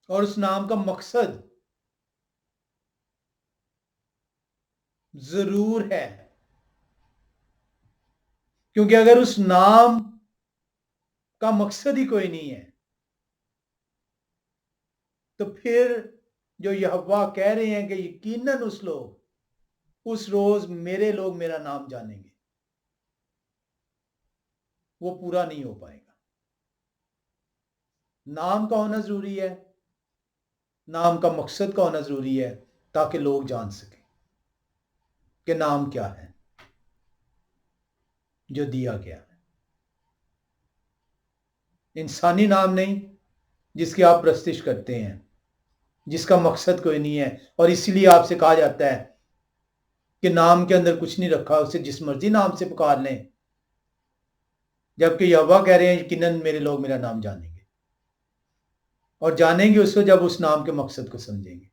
اور اس نام کا مقصد ضرور ہے، کیونکہ اگر اس نام کا مقصد ہی کوئی نہیں ہے تو پھر جو یہوہ کہہ رہے ہیں کہ یقیناً اس روز میرے لوگ میرا نام جانیں گے، وہ پورا نہیں ہو پائے گا۔ نام کا ہونا ضروری ہے، نام کا مقصد کا ہونا ضروری ہے، تاکہ لوگ جان سکیں کہ نام کیا ہے جو دیا گیا ہے۔ انسانی نام نہیں جس کی آپ پرستش کرتے ہیں، جس کا مقصد کوئی نہیں ہے، اور اسی لیے آپ سے کہا جاتا ہے کہ نام کے اندر کچھ نہیں رکھا، اسے جس مرضی نام سے پکار لیں، جبکہ یہوہ کہہ رہے ہیں یقیناً میرے لوگ میرا نام جانیں گے، اور جانیں گے اس کو جب اس نام کے مقصد کو سمجھیں گے۔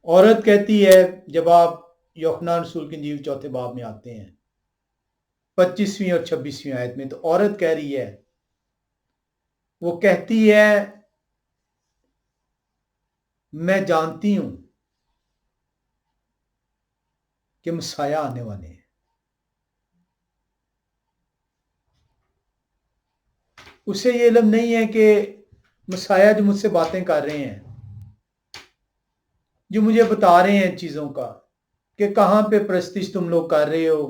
عورت کہتی ہے، جب آپ یوحنا رسول کی انجیل 4 باب میں آتے ہیں 25ویں اور 26ویں آیت میں، تو عورت کہہ رہی ہے، वो कहती है मैं जानती हूं कि मसाया आने वाले हैं। उसे ये इल्म नहीं है कि मसाया जो मुझसे बातें कर रहे हैं, जो मुझे बता रहे हैं चीजों का कि कहां पे प्रस्तिश तुम लोग कर रहे हो,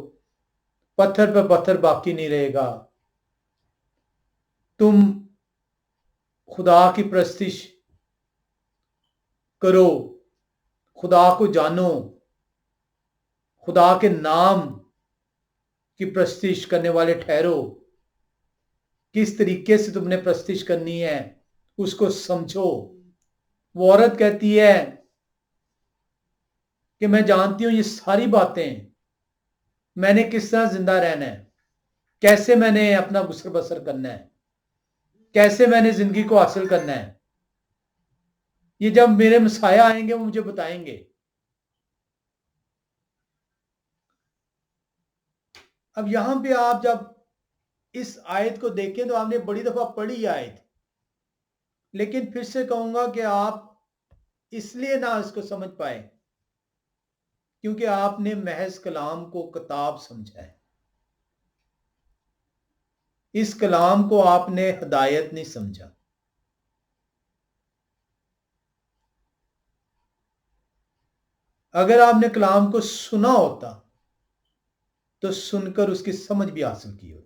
पत्थर पे पत्थर बाकी नहीं रहेगा, तुम खुदा की प्रस्तिश करो, खुदा को जानो, खुदा के नाम की प्रस्तिश करने वाले ठहरो, किस तरीके से तुमने प्रस्तिश करनी है उसको समझो। वो औरत कहती है कि मैं जानती हूं ये सारी बातें, मैंने किस तरह जिंदा रहना है, कैसे मैंने अपना गुसर बसर करना है, कैसे मैंने जिंदगी को हासिल करना है, ये जब मेरे मसाया आएंगे वो मुझे बताएंगे। अब यहां पे आप जब इस आयत को देखें तो आपने बड़ी दफा पढ़ी आयत, लेकिन फिर से कहूंगा कि आप इसलिए ना इसको समझ पाए क्योंकि आपने महज कलाम को किताब समझा है, इस कलाम को आपने हिदायत नहीं समझा। अगर आपने कलाम को सुना होता तो सुनकर उसकी समझ भी हासिल की होती।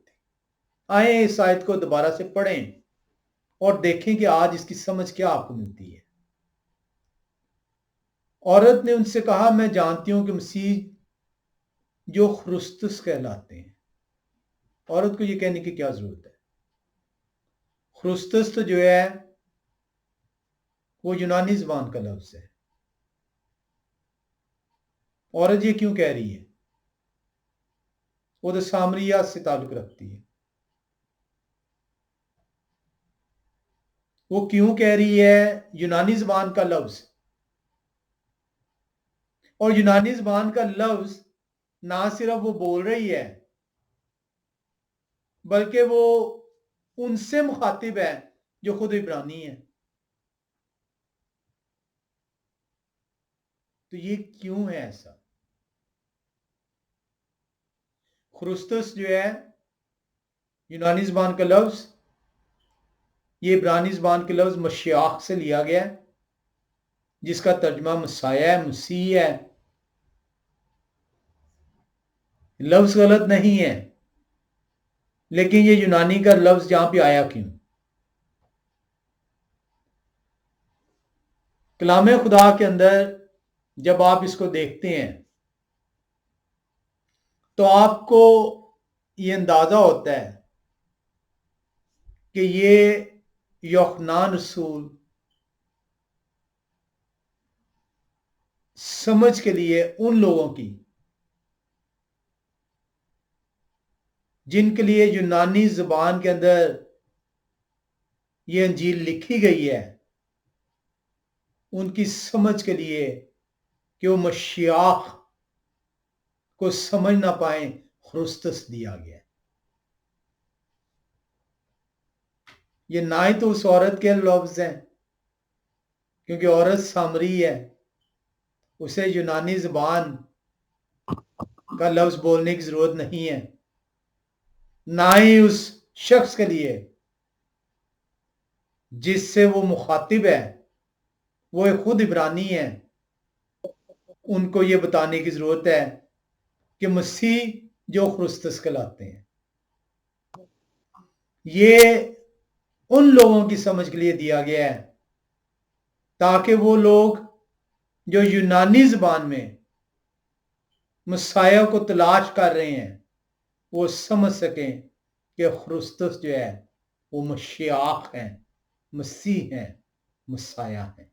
आए इस आयत को दोबारा से पढ़ें और देखें कि आज इसकी समझ क्या आपको मिलती है। औरत ने उनसे कहा मैं जानती हूं कि मसीह जो ख्रिस्तुस कहलाते हैं। औरत को यह कहने की क्या जरूरत है? ख्रिस्तुस तो जो है वो यूनानी जबान का लफ्ज है। औरत ये क्यों कह रही है? वो तो सामरिया से ताल्लुक रखती है। वो क्यों कह रही है यूनानी जबान का लफ्ज? और यूनानी जबान का लफ्ज ना सिर्फ वो बोल रही है बल्कि वो उनसे मुखातिब है जो खुद इब्रानी है। तो ये क्यों है ऐसा? ख्रिस्तुस जो है यूनानी जबान का लफ्ज, ये इब्रानी जबान के लफ्ज मशियाख से लिया गया है, जिसका तर्जमा मसाया है, मसीह है। लफ्ज गलत नहीं है, लेकिन ये यूनानी का लफ्ज यहां पे आया क्यों? कलाम खुदा के अंदर जब आप इसको देखते हैं तो आपको ये अंदाजा होता है कि ये यूहन्ना रसूल समझ के लिए उन लोगों की जिनके लिए यूनानी जुबान के अंदर ये अंजील लिखी गई है, उनकी समझ के लिए कि वो मशियाख को समझ ना पाए, ख्रिस्तुस दिया गया। ये ना ही तो उस औरत के लफ्ज हैं, क्योंकि औरत सामरी है, उसे यूनानी जुबान का लफ्ज बोलने की जरूरत नहीं है, ना ही उस शख्स के लिए जिससे वो मुखातिब है, वो खुद इब्रानी है, उनको ये बताने की जरूरत है कि मसीह जो ख्रिस्तुस कहलाते हैं। ये उन लोगों की समझ के लिए दिया गया है ताकि वो लोग जो यूनानी जुबान में मसाया को तलाश कर रहे हैं वो समझ सकें कि ख्रिस्तुस जो है वो मशियाख हैं, मसीह हैं, मसाया हैं।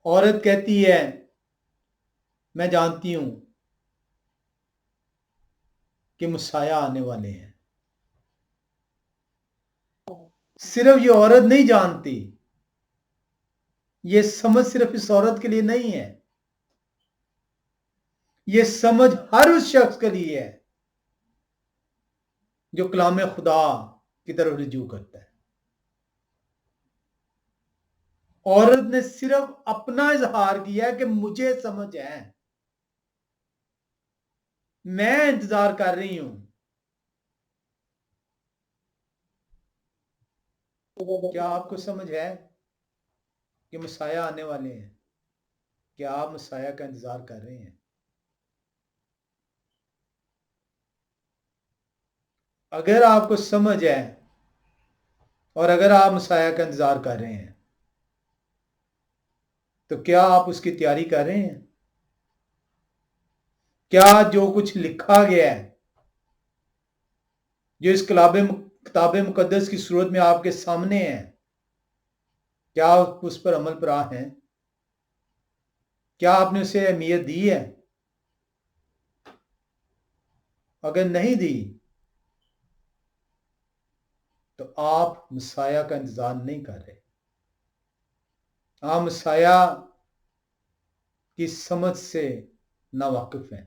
औरत कहती है मैं जानती हूं कि मसाया आने वाले हैं। सिर्फ ये औरत नहीं जानती, ये समझ सिर्फ इस औरत के लिए नहीं है, ये समझ हर उस शख्स के लिए है جو کلام خدا کی طرف رجوع کرتا ہے۔ عورت نے صرف اپنا اظہار کیا کہ مجھے سمجھ ہے، میں انتظار کر رہی ہوں۔ کیا آپ کو سمجھ ہے کہ مسیح آنے والے ہیں؟ کیا آپ مسیح کا انتظار کر رہے ہیں؟ اگر آپ کو سمجھ ہے اور اگر آپ مسیح کا انتظار کر رہے ہیں تو کیا آپ اس کی تیاری کر رہے ہیں؟ کیا جو کچھ لکھا گیا ہے، جو اس کتاب مقدس کی صورت میں آپ کے سامنے ہے، کیا آپ اس پر عمل پیرا ہیں؟ کیا آپ نے اسے اہمیت دی ہے؟ اگر نہیں دی تو آپ مسیح کا انتظار نہیں کر رہے۔ آپ مسیح کی سمجھ سے ناواقف ہیں۔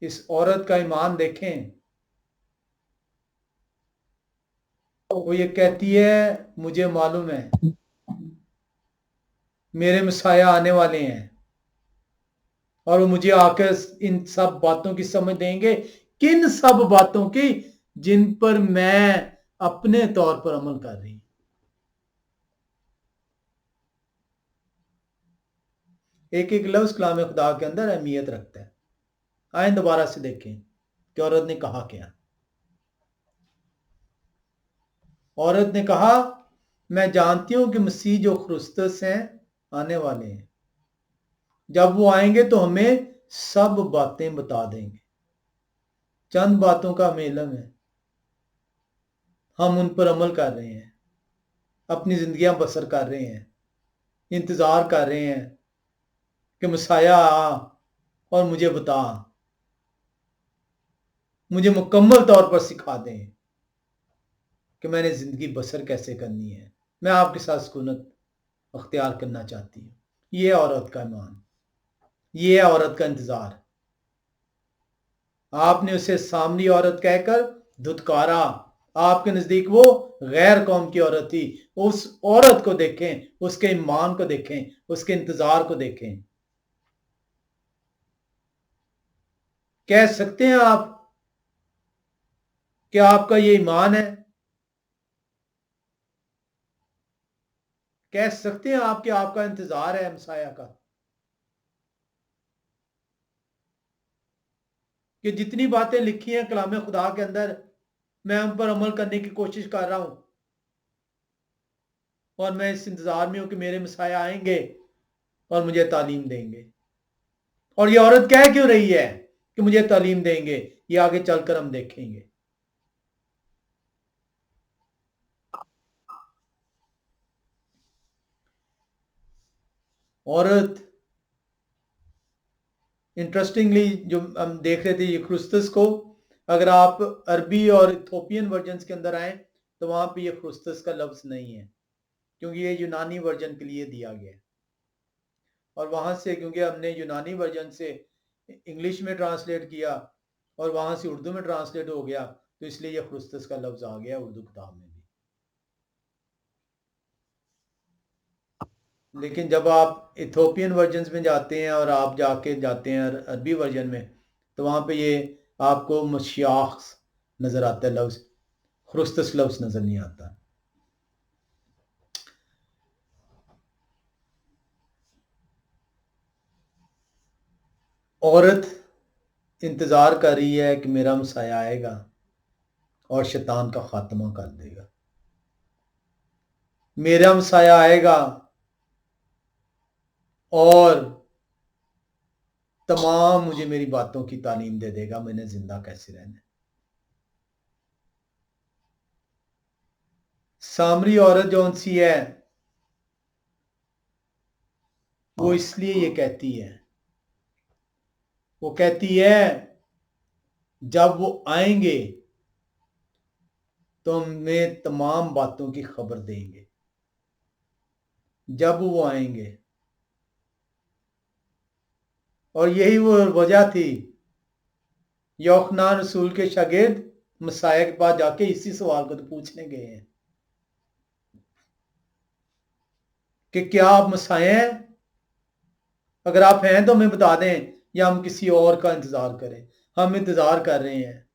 اس عورت کا ایمان دیکھیں، وہ یہ کہتی ہے مجھے معلوم ہے میرے مسیح آنے والے ہیں اور وہ مجھے آ کر ان سب باتوں کی سمجھ دیں گے۔ کن سب باتوں کی؟ جن پر میں اپنے طور پر عمل کر رہی ہوں۔ ایک ایک لفظ کلام خدا کے اندر اہمیت رکھتا ہے۔ آئیں دوبارہ سے دیکھیں کہ عورت نے کہا کیا۔ عورت نے کہا میں جانتی ہوں کہ مسیح جو خرستس ہیں آنے والے ہیں، جب وہ آئیں گے تو ہمیں سب باتیں بتا دیں گے۔ چند باتوں کا ہمیں علم ہے، ہم ان پر عمل کر رہے ہیں، اپنی زندگیاں بسر کر رہے ہیں، انتظار کر رہے ہیں کہ مسیح آ اور مجھے بتا، مجھے مکمل طور پر سکھا دیں کہ میں نے زندگی بسر کیسے کرنی ہے۔ میں آپ کے ساتھ سکونت اختیار کرنا چاہتی ہوں۔ یہ عورت کا ایمان، یہ عورت کا انتظار۔ آپ نے اسے سامری عورت کہہ کر دھتکارا۔ آپ کے نزدیک وہ غیر قوم کی عورت تھی۔ اس عورت کو دیکھیں، اس کے ایمان کو دیکھیں، اس کے انتظار کو دیکھیں۔ کہہ سکتے ہیں آپ کہ آپ کا یہ ایمان ہے؟ کہہ سکتے ہیں آپ کہ آپ کا انتظار ہے مسیح کا؟ کہ جتنی باتیں لکھی ہیں کلام خدا کے اندر میں ان پر عمل کرنے کی کوشش کر رہا ہوں، اور میں اس انتظار میں ہوں کہ میرے مسیح آئیں گے اور مجھے تعلیم دیں گے۔ اور یہ عورت کہہ کیوں رہی ہے کہ مجھے تعلیم دیں گے؟ یہ آگے چل کر ہم دیکھیں گے۔ عورت انٹرسٹنگلی جو ہم دیکھ رہے تھے یہ خرستس کو، اگر آپ عربی اور ایتھوپین ورژنز کے اندر آئیں تو وہاں پہ یہ خرستس کا لفظ نہیں ہے، کیونکہ یہ یونانی ورژن کے لیے دیا گیا ہے، اور وہاں سے کیونکہ ہم نے یونانی ورژن سے انگلش میں ٹرانسلیٹ کیا اور وہاں سے اردو میں ٹرانسلیٹ ہو گیا، تو اس لیے یہ خرستس کا لفظ آ گیا اردو کتاب میں بھی۔ لیکن جب آپ ایتھوپین ورژنز میں جاتے ہیں اور آپ جاتے ہیں عربی ورژن میں، تو وہاں پہ یہ آپ کو مشیاخ نظر آتا ہے، لفظ خرستس لفظ نظر نہیں آتا۔ عورت انتظار کر رہی ہے کہ میرا مسیح آئے گا اور شیطان کا خاتمہ کر دے گا، میرا مسیح آئے گا اور تمام مجھے میری باتوں کی تعلیم دے دے گا، میں نے زندہ کیسے رہنا ہے۔ سامری عورت جو سی ہے وہ اس لیے یہ کہتی ہے، وہ کہتی ہے جب وہ آئیں گے تو ہمیں تمام باتوں کی خبر دیں گے۔ جب وہ آئیں گے، اور یہی وہ وجہ تھی یوحنا رسول کے شاگرد मसाया के पास जाके इसी सवाल को तो पूछने गए हैं कि क्या आप मसाया हैं? अगर आप हैं तो हमें बता दें या हम किसी और का इंतजार करें। हम इंतजार कर रहे हैं।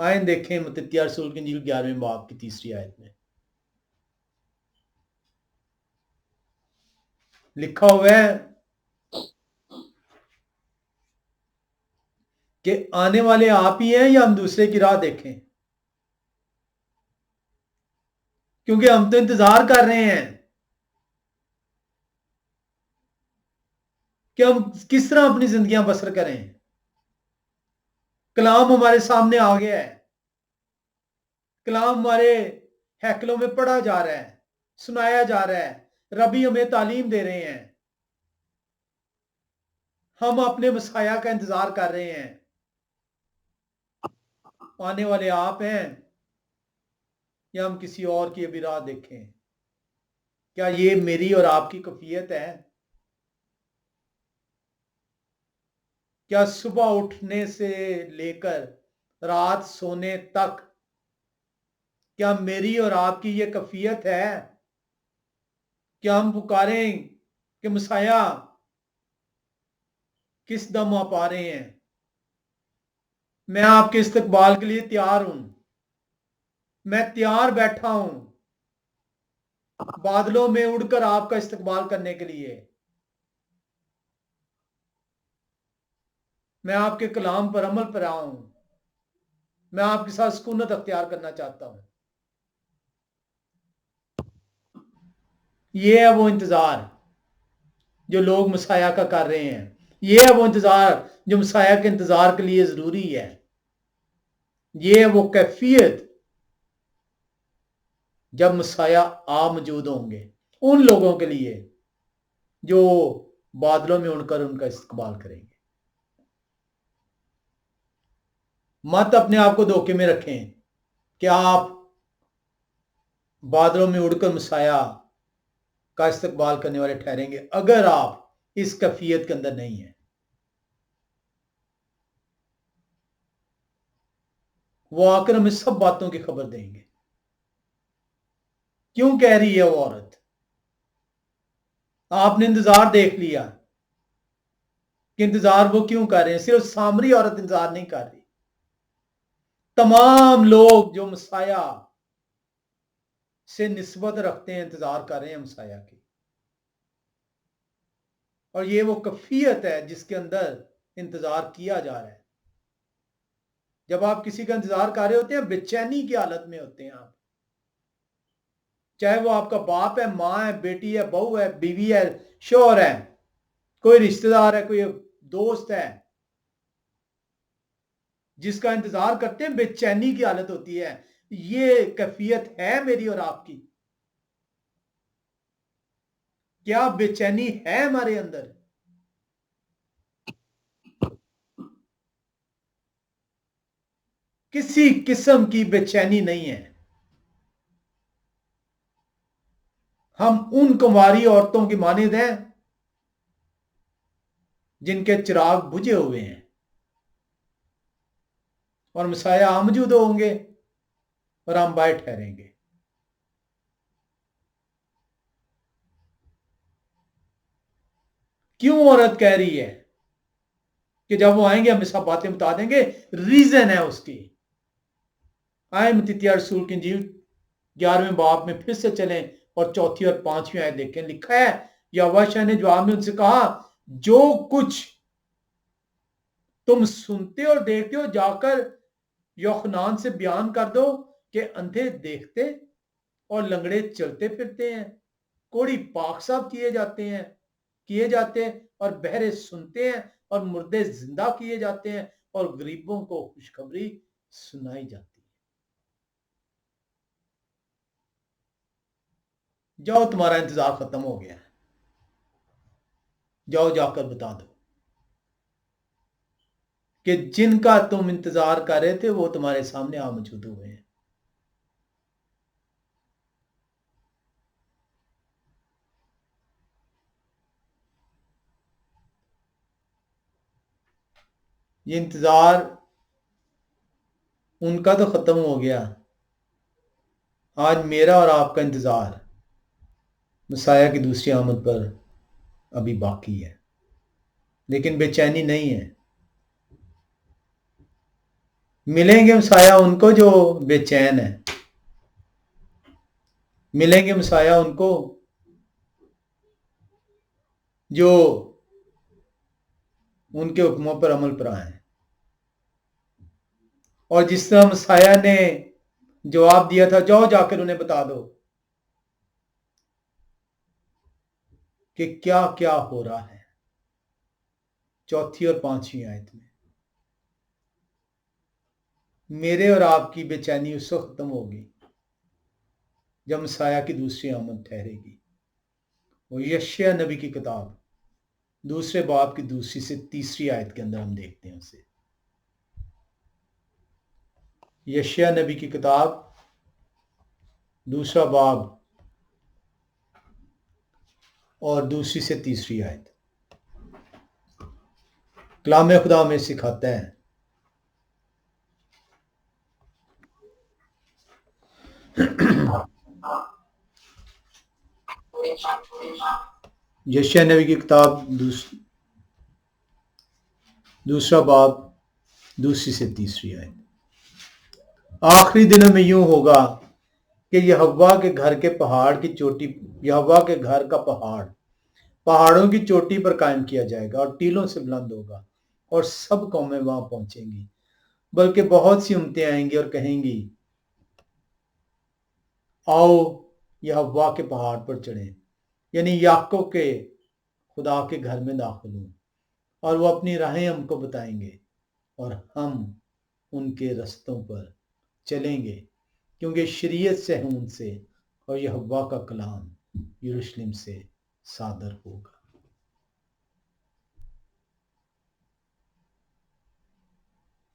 आए देखें मुत्ततिया रसूल की इंजील 11वें बाब की 3री आयत में लिखा हुआ है कि आने वाले आप ही हैं या हम दूसरे की राह देखें, क्योंकि हम तो इंतजार कर रहे हैं कि हम किस तरह अपनी जिंदगियां बसर करें। कलाम हमारे सामने आ गया है, कलाम हमारे हैकलों में पढ़ा जा रहा है, सुनाया जा रहा है, रबी हमें तालीम दे रहे हैं। हम अपने मसाया का इंतजार कर रहे हैं। आने वाले आप हैं या हम किसी और की अभी राह देखें। क्या ये मेरी और आपकी कैफियत है? क्या सुबह उठने से लेकर रात सोने तक क्या मेरी और आपकी ये कैफियत है? क्या हम पुकारें कि मसाया किस दम आप आ रहे हैं? मैं आपके इस्तकबाल के लिए तैयार हूं, मैं तैयार बैठा हूं बादलों में उड़कर आपका इस्तकबाल करने के लिए। मैं आपके कलाम पर अमल पर आया हूं, मैं आपके साथ सुकूनत अख्तियार करना चाहता हूं। ये है वो इंतजार जो लोग मसाया का कर रहे हैं। ये है वो इंतजार जो मसाया के इंतजार के लिए जरूरी है। ये है वो कैफियत जब मसाया आ मौजूद होंगे उन लोगों के लिए जो बादलों में उड़कर उनका इस्तकबाल करेंगे। मत अपने आप को धोखे में रखें कि आप बादलों में उड़कर मसाया का इस्तकबाल करने वाले ठहरेंगे अगर आप इस कैफियत के अंदर नहीं है। वो आकर हमें सब बातों की खबर देंगे। क्यों कह रही है वो औरत? आपने इंतजार देख लिया कि इंतजार वो क्यों कर रहे हैं। सिर्फ सामरी औरत इंतजार नहीं कर रही, तमाम लोग जो मसाया से निस्बत रखते हैं इंतजार कर रहे हैं मसाया की। और ये वो कैफियत है जिसके अंदर इंतजार किया जा रहा है। जब आप किसी का इंतजार कर रहे होते हैं बेचैनी की हालत में होते हैं आप, चाहे वो आपका बाप है, माँ है, बेटी है, बहू है, बीवी है, शोहर है, कोई रिश्तेदार है, कोई दोस्त है, जिसका इंतजार करते हैं बेचैनी की हालत होती है। ये कैफियत है मेरी और आपकी। क्या बेचैनी है हमारे अंदर? किसी किस्म की बेचैनी नहीं है। हम उन कुंवारी औरतों की मानिद हैं जिनके चिराग बुझे हुए हैं और मसाया मौजूद होंगे और हम बाहर ठहरेंगे। क्यों औरत कह रही है कि जब वो आएंगे हम सब बातें बता देंगे? रीजन है उसकी। आए मुत्ततिया रसूल की इंजील 11वें बाब में फिर से चलें और 4 और 5वीं आयत देखें। लिखा है, यहोवा शाह ने जवाब में उनसे कहा, जो कुछ तुम सुनते और देखते हो जाकर योखनान से बयान कर दो कि अंधे देखते और लंगड़े चलते फिरते हैं, कोढ़ी पाक साफ किए जाते हैं और बहरे सुनते हैं और मुर्दे जिंदा किए जाते हैं और गरीबों को खुशखबरी सुनाई जाती है। जाओ, तुम्हारा इंतजार खत्म हो गया है, जाओ जाकर बता दो कि जिनका तुम इंतजार कर रहे थे वो तुम्हारे सामने आ मौजूद हुए हैं। ये इंतजार ان کا تو ختم ہو گیا. آج میرا اور آپ کا انتظار مسیح کی دوسری آمد پر ابھی باقی ہے، لیکن بے چینی نہیں ہے. ملیں گے مسیح ان کو جو بے چین ہے، ملیں گے مسیح ان کو جو ان کے حکموں پر عمل پر آئے ہیں. اور جس طرح مسیح نے جواب دیا تھا، جاؤ جا کر انہیں بتا دو کہ کیا کیا ہو رہا ہے. 4 اور 5 آیت میں میرے اور آپ کی بے چینی اس وقت ختم ہوگی جب مسیح کی دوسری آمد ٹھہرے گی. وہ یشیع نبی کی کتاب 2 باب کی 2 سے 3 آیت کے اندر ہم دیکھتے ہیں اسے. یشیع نبی کی کتاب 2 باب اور 2 سے 3 آیت. کلام خدا میں سکھاتا ہے، یشیع نبی کی کتاب 2 باب 2 سے 3 آیت. آخری دنوں میں یوں ہوگا کہ یہوہ کے گھر کے پہاڑ کی چوٹی، یہوہ کے گھر کا پہاڑوں کی چوٹی پر قائم کیا جائے گا اور ٹیلوں سے بلند ہوگا، اور سب قومیں وہاں پہنچیں گی. بلکہ بہت سی امتیں آئیں گی اور کہیں گی، آؤ یہوہ کے پہاڑ پر چڑھیں، یعنی یعقوب کے خدا کے گھر میں داخل ہوں، اور وہ اپنی راہیں ہم کو بتائیں گے اور ہم ان کے رستوں پر چلیں گے، کیونکہ شریعت سے ہم ان سے اور یہوہ کا کلام یروشلم سے صادر ہوگا.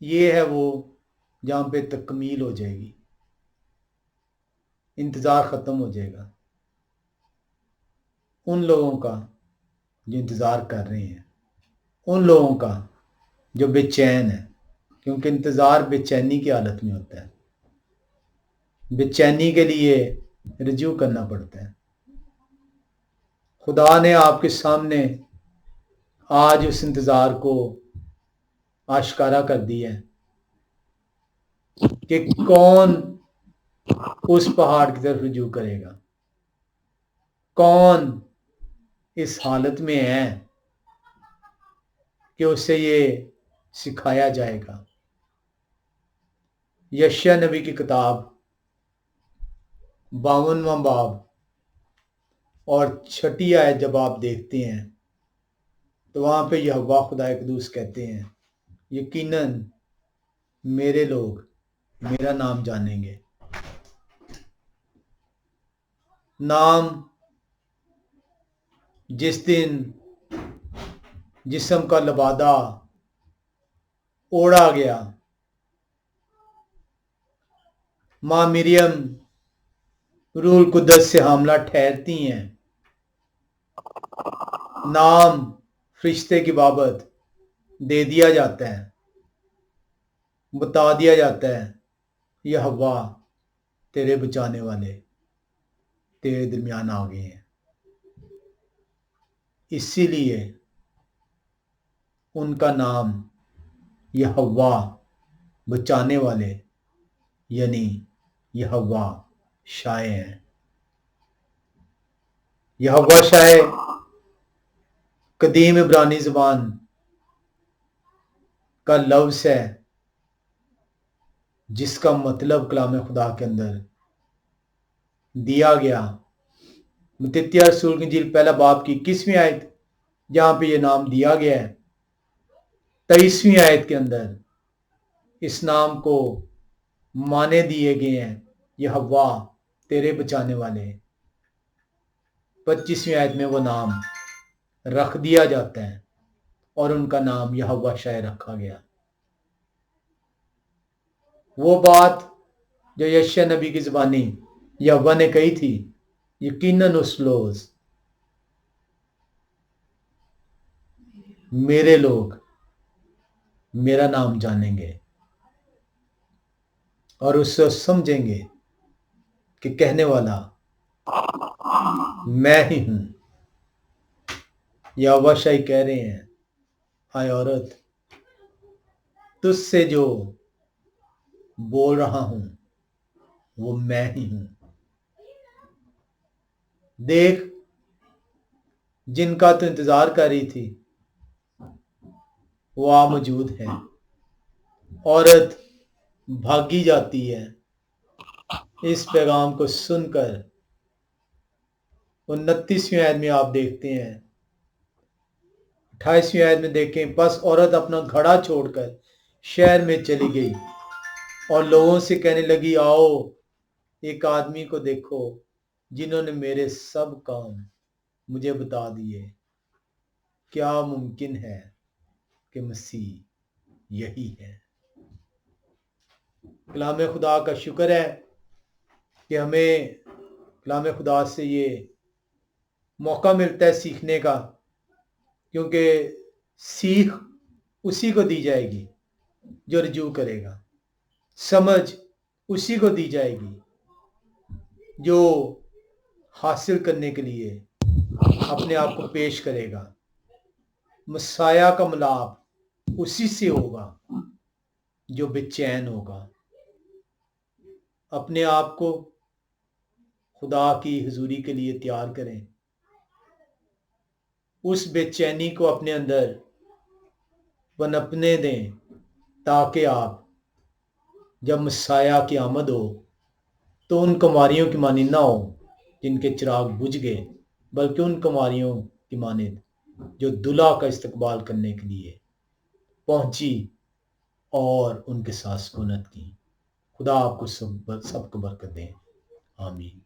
یہ ہے وہ جہاں پہ تکمیل ہو جائے گی، انتظار ختم ہو جائے گا. ان لوگوں کا جو انتظار کر رہے ہیں، ان لوگوں کا جو بے چین ہے، کیونکہ انتظار بے چینی کی حالت میں ہوتا ہے. بے چینی کے لیے رجوع کرنا پڑتا ہے. خدا نے آپ کے سامنے آج اس انتظار کو آشکارا کر دیا ہے کہ کون اس پہاڑ کی طرف رجوع کرے گا، کون اس حالت میں ہے کہ اسے یہ سکھایا جائے گا. یشیع نبی کی کتاب 52 باب اور 6 آیت جب آپ دیکھتے ہیں تو وہاں پہ یہوہ خدا قدوس کہتے ہیں، یقیناً میرے لوگ میرا نام جانیں گے. نام جس دن جسم کا لبادہ اوڑا گیا، ماں مریم روح القدس سے حاملہ ٹھہرتی ہیں، نام فرشتے کی بابت دے دیا جاتا ہے، بتا دیا جاتا ہے، یہوہ تیرے بچانے والے تیرے درمیان آ گئے ہیں. اسی لیے ان کا نام یہوہ بچانے والے یعنی یہوہ شائع ہے. یہوہ شائع قدیم عبرانی زبان کا لفظ ہے جس کا مطلب کلام خدا کے اندر دیا گیا. متتیہ رسول کی انجیل 1 باب کی 21 آیت جہاں پہ یہ نام دیا گیا ہے، 23 آیت کے اندر اس نام کو معنی دیے گئے ہیں، یہوہ تیرے بچانے والے. 25 آیت میں وہ نام رکھ دیا جاتا ہے اور ان کا نام یہوہ شائع رکھا گیا. وہ بات جو یشیع نبی کی زبانی یہوہ نے کہی تھی، یقیناً اس روز میرے لوگ میرا نام جانیں گے. اور اس وقت سمجھیں گے کہ کہنے والا میں ہی ہوں، یا وشائی کہہ رہے ہیں آئے عورت تجھ سے جو بول رہا ہوں وہ میں ہی ہوں، دیکھ جن کا تو انتظار کر رہی تھی وہ آ موجود ہیں۔ عورت بھاگی جاتی ہے اس پیغام کو سن کر۔ 29ویں آیت میں آپ دیکھتے ہیں، 28ویں آیت میں دیکھیں، بس عورت اپنا گھڑا چھوڑ کر شہر میں چلی گئی اور لوگوں سے کہنے لگی آؤ ایک آدمی کو دیکھو جنہوں نے میرے سب کام مجھے بتا دیے۔ کیا ممکن ہے کہ مسیح یہی ہے؟ کلام خدا کا شکر ہے کہ ہمیں کلام خدا سے یہ موقع ملتا ہے سیکھنے کا، کیونکہ سیکھ اسی کو دی جائے گی جو رجوع کرے گا، سمجھ اسی کو دی جائے گی جو حاصل کرنے کے لیے اپنے آپ کو پیش کرے گا، مسیح کا ملاپ اسی سے ہوگا جو بے چین ہوگا۔ اپنے آپ کو خدا کی حضوری کے لیے تیار کریں، اس بے چینی کو اپنے اندر پنپنے دیں تاکہ آپ جب مسیح کی آمد ہو تو ان کماریوں کی مانند نہ ہو جن کے چراغ بجھ گئے، بلکہ ان کماریوں کی مانند جو دلہا کا استقبال کرنے کے لیے پہنچی اور ان کے ساتھ سکونت کی۔ خدا آپ کو سب کو برکت دیں، آمین۔